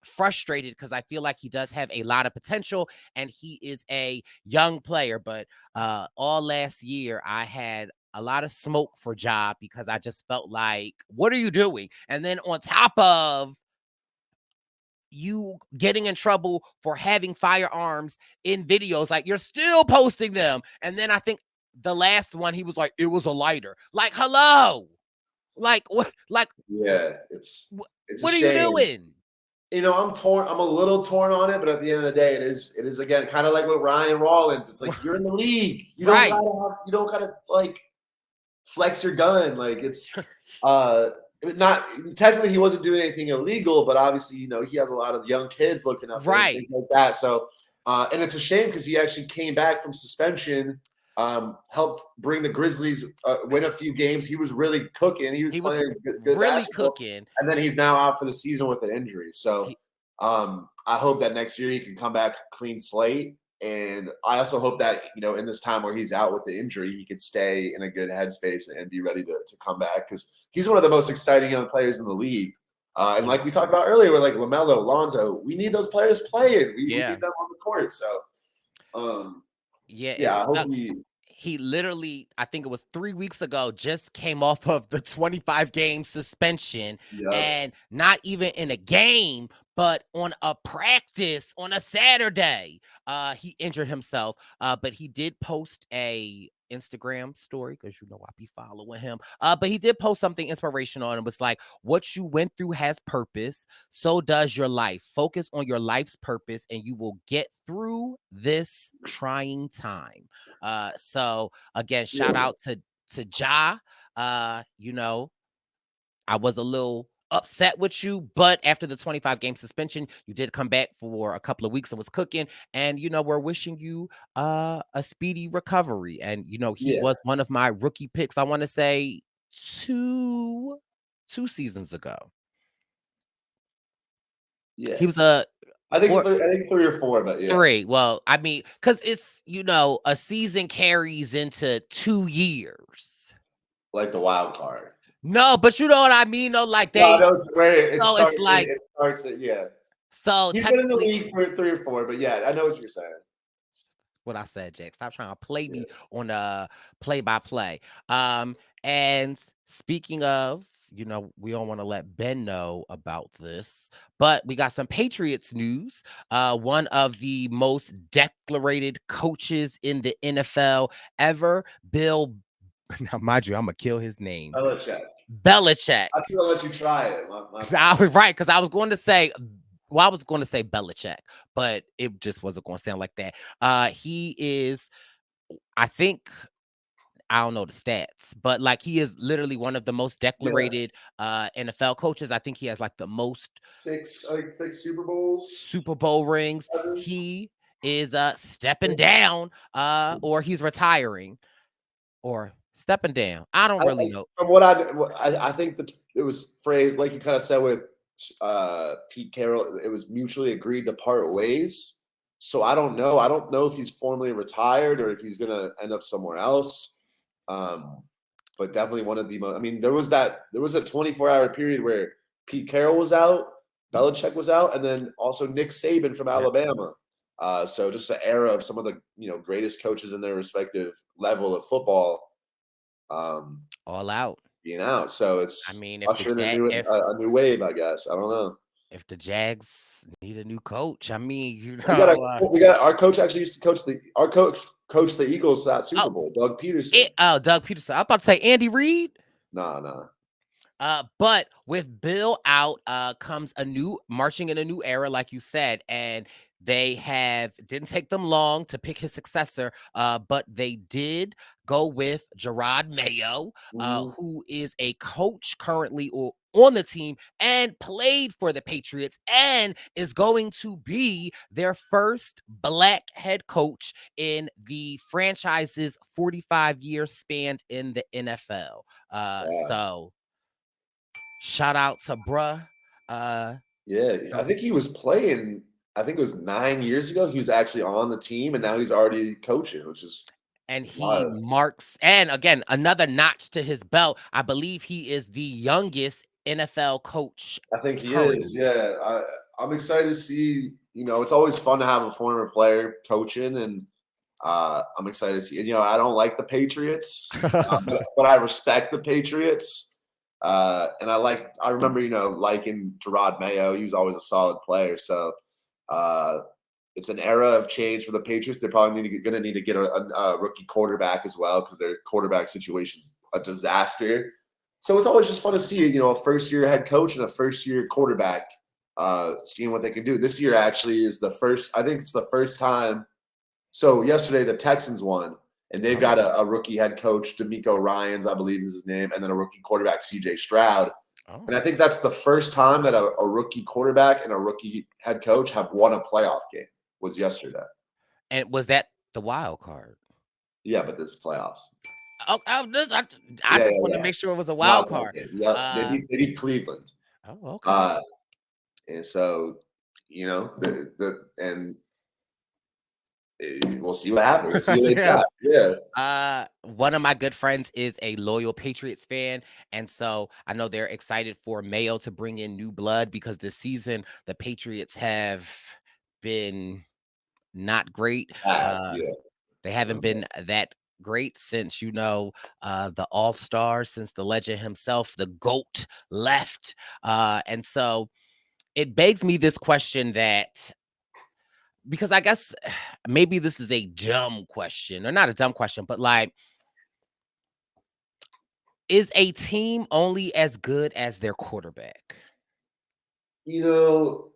frustrated because I feel like he does have a lot of potential and he is a young player. But all last year, I had a lot of smoke for Ja because I just felt like, what are you doing? And then on top of you getting in trouble for having firearms in videos, like you're still posting them. And then I think the last one, he was like, it was a lighter. Like, hello. Like, what? Like, Yeah, it's a what are you shame. doing? I'm torn. I'm a little torn on it, but at the end of the day, it is again kind of like with Ryan Rollins. It's like you're in the league. Right. You don't gotta like flex your gun. Like it's not technically he wasn't doing anything illegal, but obviously, he has a lot of young kids looking up to him, things Right. like that. So and it's a shame because he actually came back from suspension, helped bring the Grizzlies win a few games. He was really cooking. He was He was playing good really basketball. cooking. And then he's now out for the season with an injury. So He I hope that next year he can come back clean slate. And I also hope that, in this time where he's out with the injury, he could stay in a good headspace and be ready to come back because he's one of the most exciting young players in the league. And Yeah. like we talked about earlier with like Lamelo, Lonzo, we need those players playing. We Yeah. need them on the court. So um, Yeah, it yeah, I hope sucks. we He literally, I think it was 3 weeks ago, just came off of the 25-game suspension, yeah. and not even in a game, but on a practice on a Saturday, he injured himself, but he did post a Instagram story because I be following him. But he did post something inspirational, and it was like, "What you went through has purpose. So does your life. Focus on your life's purpose, and you will get through this trying time." So again, shout Yeah. out to Ja. You know, I was a little upset with you, but after the 25-game suspension, you did come back for a couple of weeks and was cooking. And we're wishing you a speedy recovery. And he Yeah. was one of my rookie picks, I want to say two seasons ago. Yeah. He was a or I think 3 or 4, but yeah, three. Well, I mean, because it's a season carries into 2 years. like the wild card. No, but you know what I mean, though, like, No, I they know where it so it's starts. like It starts at yeah. so He's been in the technically league for 3 or 4, but yeah, I know what you're saying. what I said, Jack. Stop trying to play Yeah. me on play-by-play. And speaking of, we don't want to let Ben know about this, but we got some Patriots news. One of the most declarated coaches in the NFL ever, Bill. Now, mind you, I'm gonna kill his name, Belichick. Belichick. I should have let you try it. My I fault. was right, because I was going to say, well, I was going to say Belichick, but it just wasn't going to sound like that. He is, I think, I don't know the stats, but like he is literally one of the most Yeah, declarated NFL coaches. I think he has like the most I think 6 Super Bowls. Super Bowl rings. 7. He is stepping down, or he's retiring, or stepping down. I don't really know. From I think that it was phrased like you kind of said with Pete Carroll. It was mutually agreed to part ways. So I don't know. I don't know if he's formally retired or if he's going to end up somewhere else. Um, but definitely one of the most. I mean, there was a 24-hour period where Pete Carroll was out, Belichick was out, and then also Nick Saban from Yeah, Alabama. So just an era of some of the greatest coaches in their respective level of football um, all out. being out. So I it's mean, ushering a new wave, I guess. I don't know. if the Jags need a new coach, I mean, We got our coach actually used to coach our coach coached the Eagles to that oh, Super Bowl, Doug Peterson. Doug Peterson. I was about to say Andy Reid. Nah, nah. But with Bill out, comes a new marching in a new era, like you said, and they didn't take them long to pick his successor. But they did go with Gerard Mayo, Mhm. who is a coach currently on the team and played for the Patriots, and is going to be their first black head coach in the franchise's 45-year span in the NFL. Yeah. So shout out to bruh. Yeah, I Ger- think he was playing. I think it was 9 years ago. He was actually on the team, and now he's already coaching, which is and he wild. marks, and again, another notch to his belt. I believe he is the youngest NFL coach I think he is. currently. Yeah, I'm excited to see. It's always fun to have a former player coaching, and I'm excited to see. And I don't like the Patriots, but I respect the Patriots. And I remember, liking Gerard Mayo. He was always a solid player. So it's an era of change for the Patriots. They're probably going to need to get a rookie quarterback as well because their quarterback situation's a disaster. So it's always just fun to see, a first-year head coach and a first-year quarterback seeing what they can do. This year actually is the first. I think it's the first time. So yesterday the Texans won, and they've Oh, got a rookie head coach, D'Amico Ryans, I believe is his name, and then a rookie quarterback, C.J. Stroud. And oh, I think that's the first time that a rookie quarterback and a rookie head coach have won a playoff game was yesterday. and was that the wild card? Yeah, but this is playoffs. Oh, I Yeah, just yeah, want to yeah. make sure it was a wild Wild card card. game. Yep. Uh, They beat Cleveland. oh, okay. Uh, and so, the and We'll see what happens. We'll see what they Yeah. got. Yeah. One of my good friends is a loyal Patriots fan, and so I know they're excited for Mayo to bring in new blood because this season the Patriots have been not great. Yeah. They haven't been that great since, the all-star, since the legend himself, the GOAT, left. And so it begs me this question that because I guess maybe this is a dumb question, or not a dumb question, but like, is a team only as good as their quarterback? You know,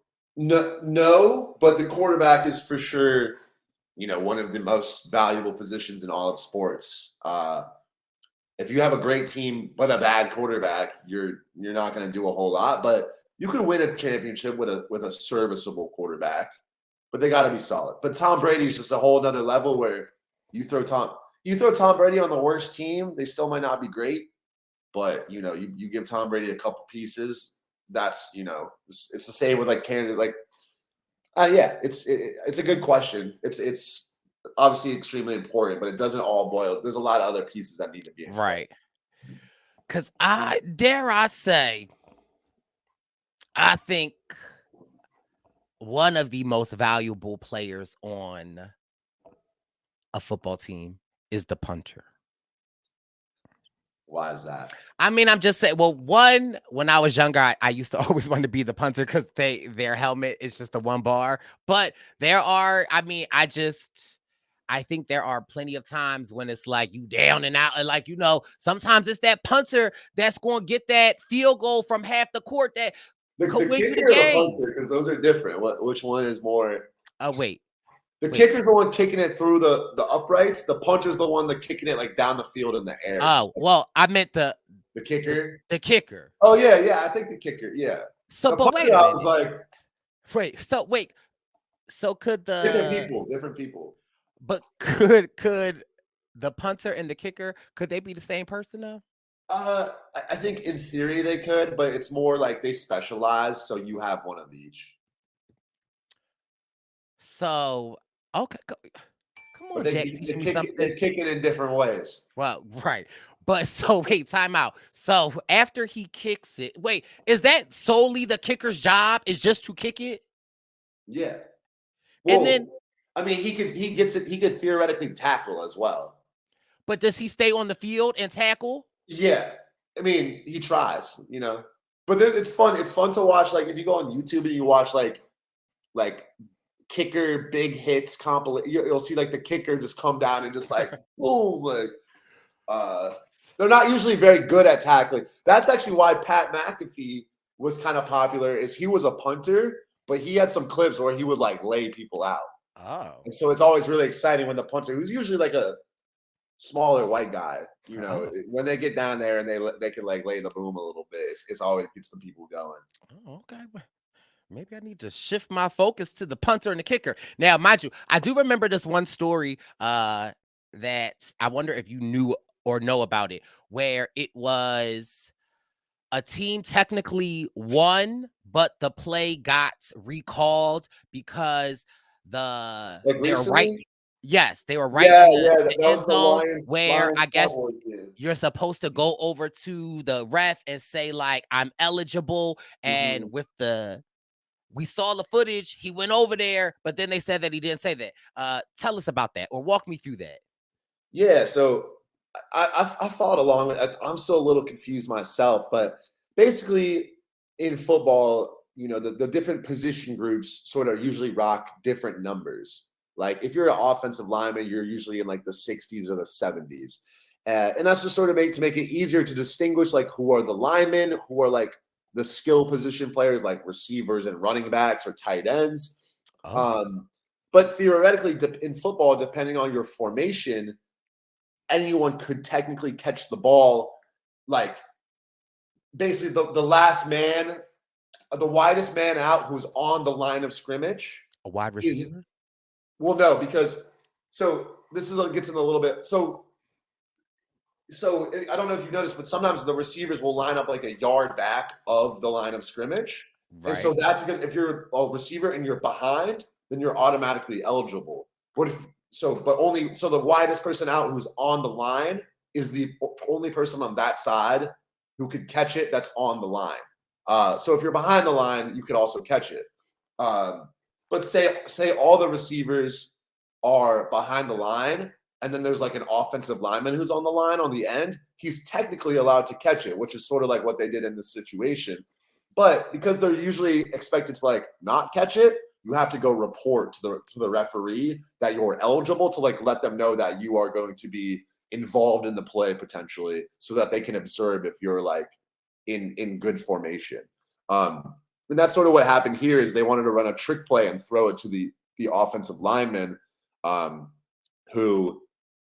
no, but the quarterback is for sure, one of the most valuable positions in all of sports. If you have a great team but a bad quarterback, you're not going to do a whole lot. But you can win a championship with a serviceable quarterback, but they got to be solid. But Tom Brady is just a whole other level where you throw Tom Brady on the worst team, they still might not be great. But you give Tom Brady a couple pieces. That's it's the same with like Kansas. Like, yeah, it's a good question. It's obviously extremely important, but it doesn't all boil. There's a lot of other pieces that need to be in play. Right. Because I say, I think one of the most valuable players on a football team is the punter. Why is that? I mean, I'm just saying. Well, one, when I was younger, I used to always want to be the punter because their helmet is just the one bar. But there are, I mean, I think there are plenty of times when it's like you down and out, and like sometimes it's that punter that's going to get that field goal from half the court that The could win you the kicker or the game. punter? Because those are different. Which one is more? Oh wait, The wait. kicker's the one kicking it through the uprights. The punter's the one that kicking it like down the field in the air. Oh well, I meant the The the, kicker. the kicker. Oh yeah. I think the kicker. Yeah. So, The but wait punter, a I was minute. like Wait. So could different the people. Different people. But could the punter and the kicker, could they be the same person though? I think in theory they could, but it's more like they specialize, so you have one of each. So, okay, come But on, Jack, teaching me something. they kick it in different ways. Well, right. But so wait, time out. So after he kicks it, wait, is that solely the kicker's job? Is just to kick it? Yeah. And then, Well, I mean, he could theoretically tackle as well. but does he stay on the field and tackle? Yeah. I mean, he tries. But then it's fun. It's fun to watch. Like if you go on YouTube and you watch like kicker big hits compilation, you'll see like the kicker just come down and just like boom, like they're not usually very good at tackling. That's actually why Pat McAfee was kind of popular. Is he was a punter, but he had some clips where he would like lay people out. Oh. And so it's always really exciting when the punter, who's usually like a smaller white guy, Oh. when they get down there and they can like lay the boom a little bit, it's always gets the people going. Oh, okay. Maybe I need to shift my focus to the punter and the kicker. Now, mind you, I do remember this one story that I wonder if you knew or know about it, where it was a team technically won, but the play got recalled because Like they were right. recently, Yes, they were right yeah, in yeah, the that end was the zone Lions where Lions I guess Cowboys game. you're supposed to go over to the ref and say like I'm eligible, and Hmm. we saw the footage. He went over there, but then they said that he didn't say that. Tell us about that, or walk me through that. Yeah, so I followed along with that. I'm still a little confused myself, but basically in football, the different position groups sort of usually rock different numbers. Like if you're an offensive lineman, you're usually in like the 60s or the 70s. And that's just sort of to make it easier to distinguish like who are the linemen, who are like the skill position players like receivers and running backs or tight ends. Oh, Um, but theoretically, in football, depending on your formation, anyone could technically catch the ball. Like basically, the last man, the widest man out who's on the line of scrimmage a wide is receiver. well, no, because so this is gets in a little bit. So I don't know if you noticed, but sometimes the receivers will line up like a yard back of the line of scrimmage. And so Right. that's because if you're a receiver and you're behind, then you're automatically eligible. But so the widest person out who's on the line is the only person on that side who could catch it that's on the line. So if you're behind the line, you could also catch it. But say all the receivers are behind the line, and then there's like an offensive lineman who's on the line on the end. He's technically allowed to catch it, which is sort of like what they did in this situation. But because they're usually expected to like not catch it, you have to go report to the referee that you're eligible to like let them know that you are going to be involved in the play potentially, so that they can observe if you're like in good formation. And that's sort of what happened here is they wanted to run a trick play and throw it to the offensive lineman, who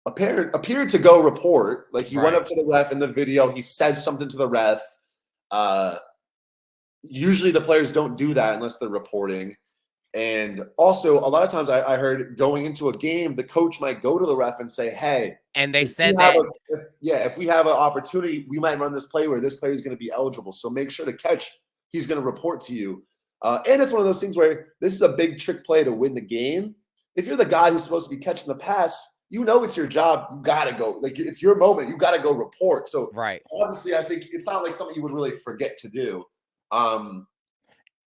appeared to go report. Like he went up Right. to the ref in the video. He said something to the ref. Usually the players don't do that unless they're reporting. And also, a lot of times I heard going into a game, the coach might go to the ref and say, "Hey, And they said that. if we have an opportunity, we might run this play where this player is going to be eligible. So make sure to catch. He's going to report to you." And it's one of those things where this is a big trick play to win the game. If you're the guy who's supposed to be catching the pass, you know it's your job. You got to go. Like it's your moment. You got to go report. So Right. obviously, I think it's not like something you would really forget to do.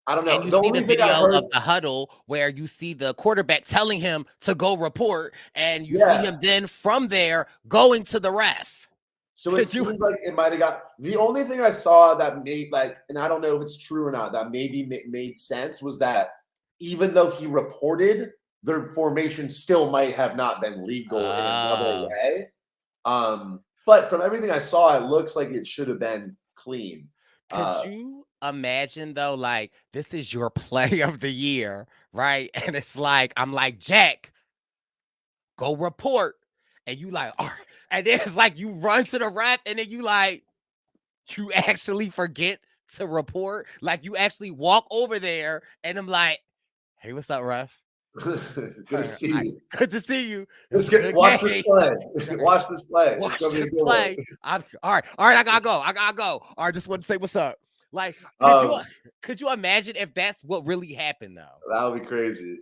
I don't And know. you The see the only thing I video heard, of the huddle where you see the quarterback telling him to go report, and you see yeah. him then from there going to the ref. So it Could you seems like it might have got the only thing I saw that made like, and I don't know if it's true or not, that maybe made sense was that even though he reported, their formation still might have not been legal in another uh way. But from everything I saw, it looks like it should have been clean. could Uh, you imagine though, like this is your play of the year, right? And it's like, I'm like, Jack, go report. And you like, all right. And then it's like you run to the ref, and then you like, you actually forget to report. Like you actually walk over there, and I'm like, hey, what's up, ref? good to see you. Good to see you. It Let's was a get good watch this game. play. Watch this play. It's Watch gonna be a this good one. play. I'm all right. All right, I gotta go. I gotta go. All right, just want to say what's up. Like, Um, could you imagine if that's what really happened though? that would be crazy.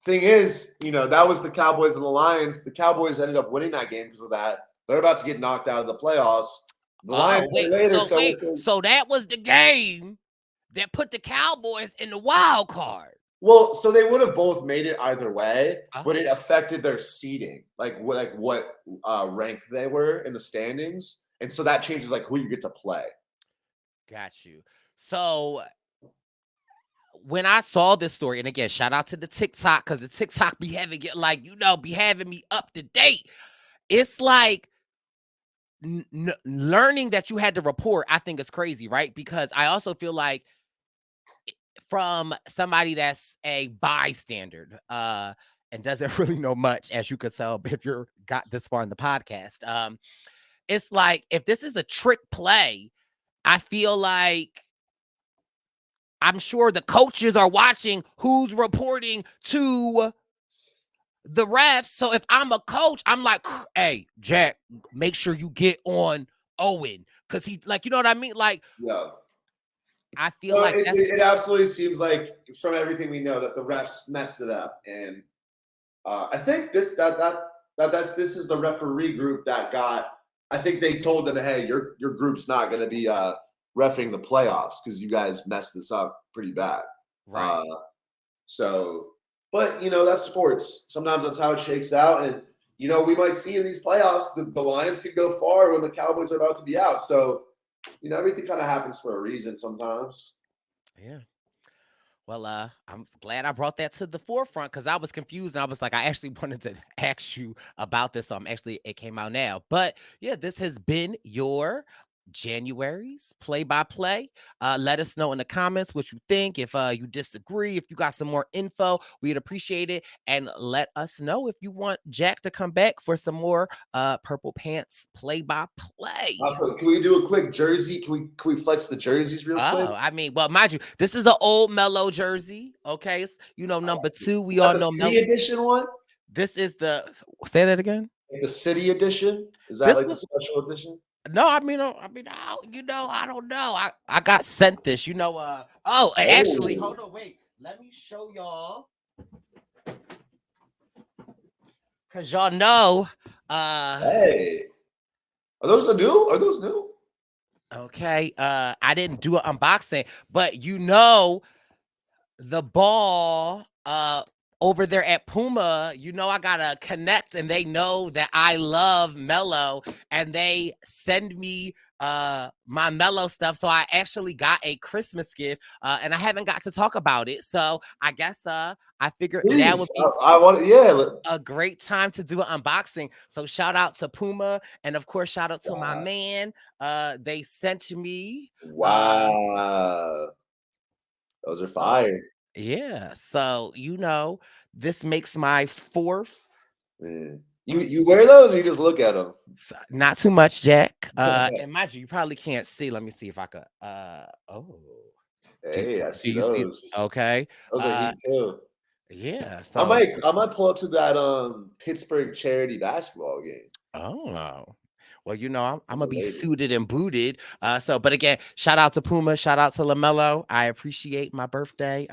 Thing is, that was the Cowboys and the Lions. The Cowboys ended up winning that game because of that. They're about to get knocked out of the playoffs. The Lions Oh, play later, so it's so that was the game that put the Cowboys in the wild card. well, so they would have both made it either way, but Oh, it affected their seeding, like what rank they were in the standings, and so that changes like who you get to play. got you. So when I saw this story, and again, shout out to the TikTok because the TikTok be having it like, be having me up to date. It's like learning that you had to report, I think is crazy, right? Because I also feel like from somebody that's a bystander, and doesn't really know much, as you could tell if you're got this far in the podcast. It's like if this is a trick play, I feel like I'm sure the coaches are watching who's reporting to the refs. So if I'm a coach, I'm like, hey, Jack, make sure you get on Owen. Cause he like, you know what I mean? Like, Yeah. I feel No, like it, that's it absolutely seems like from everything we know that the refs messed it up, and I think this is the referee group that got. I think they told them, "Hey, your group's not going to be refing the playoffs because you guys messed this up pretty bad." Uh, right. so, but that's sports. Sometimes that's how it shakes out, and we might see in these playoffs the Lions could go far when the Cowboys are about to be out. So, everything kind of happens for a reason sometimes. Yeah. Well, I'm glad I brought that to the forefront because I was confused and I was like, I actually wanted to ask you about this. So I'm actually, it came out now. But yeah, this has been your January's play by play. Let us know in the comments what you think. If you disagree, if you got some more info, we'd appreciate it. And let us know if you want Jack to come back for some more Purple Pants play by play. Also, can we do a quick jersey? Can we flex the jerseys real quick? Oh, I mean, well, mind you, this is an old Melo jersey. Okay, number two. We Is that all the know city Melo. edition one? This is the say that again. Like the city edition? Is that This like the was special edition? no, I don't know. I got sent this. Oh, and actually, Oh, hold on, wait. Let me show y'all. Cause y'all know, uh, Hey, are those the new? Are those new? okay, I didn't do an unboxing, but you know, the ball over there at Puma, you know I gotta connect and they know that I love Melo and they send me my Melo stuff. So I actually got a Christmas gift and I haven't got to talk about it. So I guess I figured now would Please, be I want. Yeah. a great time to do an unboxing. So shout out to Puma and of course shout out to my Wow. man. They sent me Wow. Those are so fire. yeah, so, you know, this makes my 4th Man. You un you wear those or you just look at them? not too much, Jack, and mind you, you probably can't see, let me see if I could, oh, do Hey, I do see you see those. okay, Those are uh, heat too. yeah, I so might I might pull up to that Pittsburgh charity basketball game. oh. Well, you know, Imma be Underrated. suited and booted, so but again, shout out to Puma, shout out to LaMelo, I appreciate my birthday,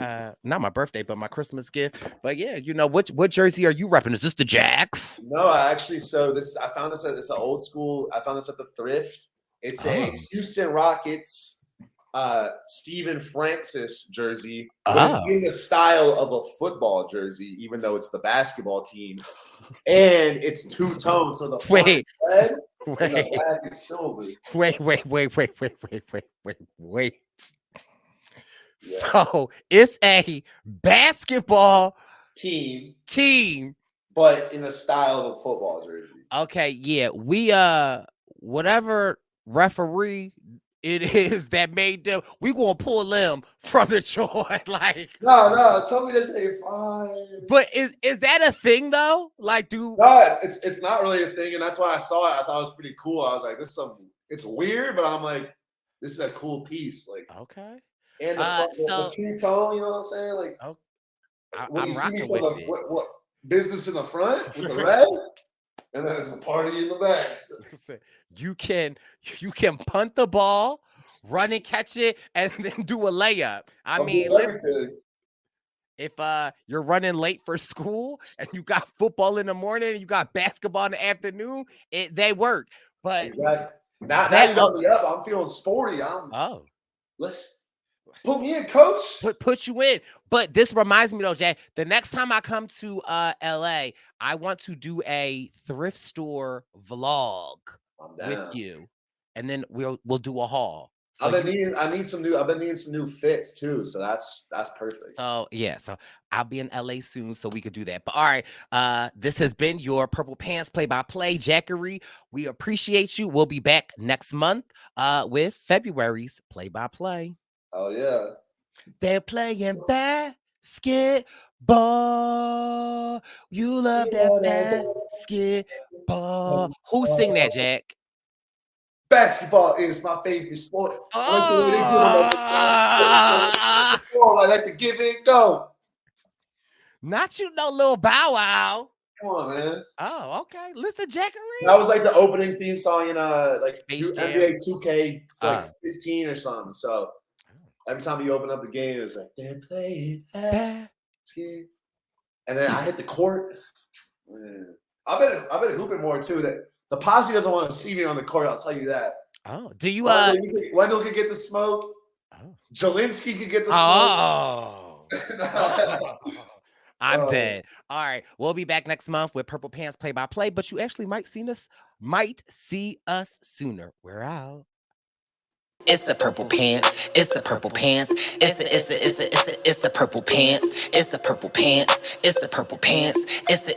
not my birthday, but my Christmas gift, but yeah, you know, what jersey are you repping? Is this the Jacks? No, I actually so this I found this at it's an old school. I found this at the thrift. It's a Oh. Houston Rockets Steven Francis jersey, but it's Oh. in the style of a football jersey, even though it's the basketball team. And it's two tones, so the front is Wait, red and the wait, back is silver. wait. Yeah. So it's a basketball Team, team. but in the style of a football jersey. Okay, yeah, we whatever referee it is that made them, we gonna pull them from the joint. Like, No, no, tell me this ain't fine. but is that a thing though? Like, do No, it's not really a thing, and that's why I saw it. I thought it was pretty cool. I was like, this is some it's weird, but I'm like, this is a cool piece. Like, okay. and the So true tone, you know what I'm saying? Like, oh, when you I'm see me rocking from with the it. what business in the front with the red, and then it's a party in the back. Listen, you can you can punt the ball, run and catch it, and then do a layup. I I'm mean, doing listen, everything. if you're running late for school and you got football in the morning and you got basketball in the afternoon, they work. But Exactly. Now that you got me up. I'm feeling sporty. oh, Let's put me in, coach. put you in. But this reminds me though, Jay, the next time I come to LA, I want to do a thrift store vlog I'm with down. you, and then we'll do a haul. So I've been needing some new fits too, so that's perfect. So yeah, so I'll be in LA soon, so we could do that. But all right, this has been your Purple Pants play-by-play, Jackery. We appreciate you. We'll be back next month with February's play-by-play. Oh yeah. They're playing basketball. You love that basketball. Who sing that, Jack? Basketball is my favorite sport. I like the way they do it. Oh, I like to give it go. not you, no little Bow Wow. Come on, man. Oh, okay. Listen, Jackery. That was like the opening theme song in like Space two Jam. NBA 2K like Oh. 15 or something. So every time you open up the game, it's like they're playing Ba- basket. And then I hit the court. Man. I've been hooping more too. That the posse doesn't want to see me on the court. I'll tell you that. Oh, do you Wendell could get the smoke. oh. Jelinski could get the smoke. Oh. I'm Oh, dead. All right. We'll be back next month with Purple Pants play by play, but you actually might see us sooner. We're out. It's the purple pants. It's the purple pants. It's the purple pants. It's the purple pants. It's the purple pants. It's the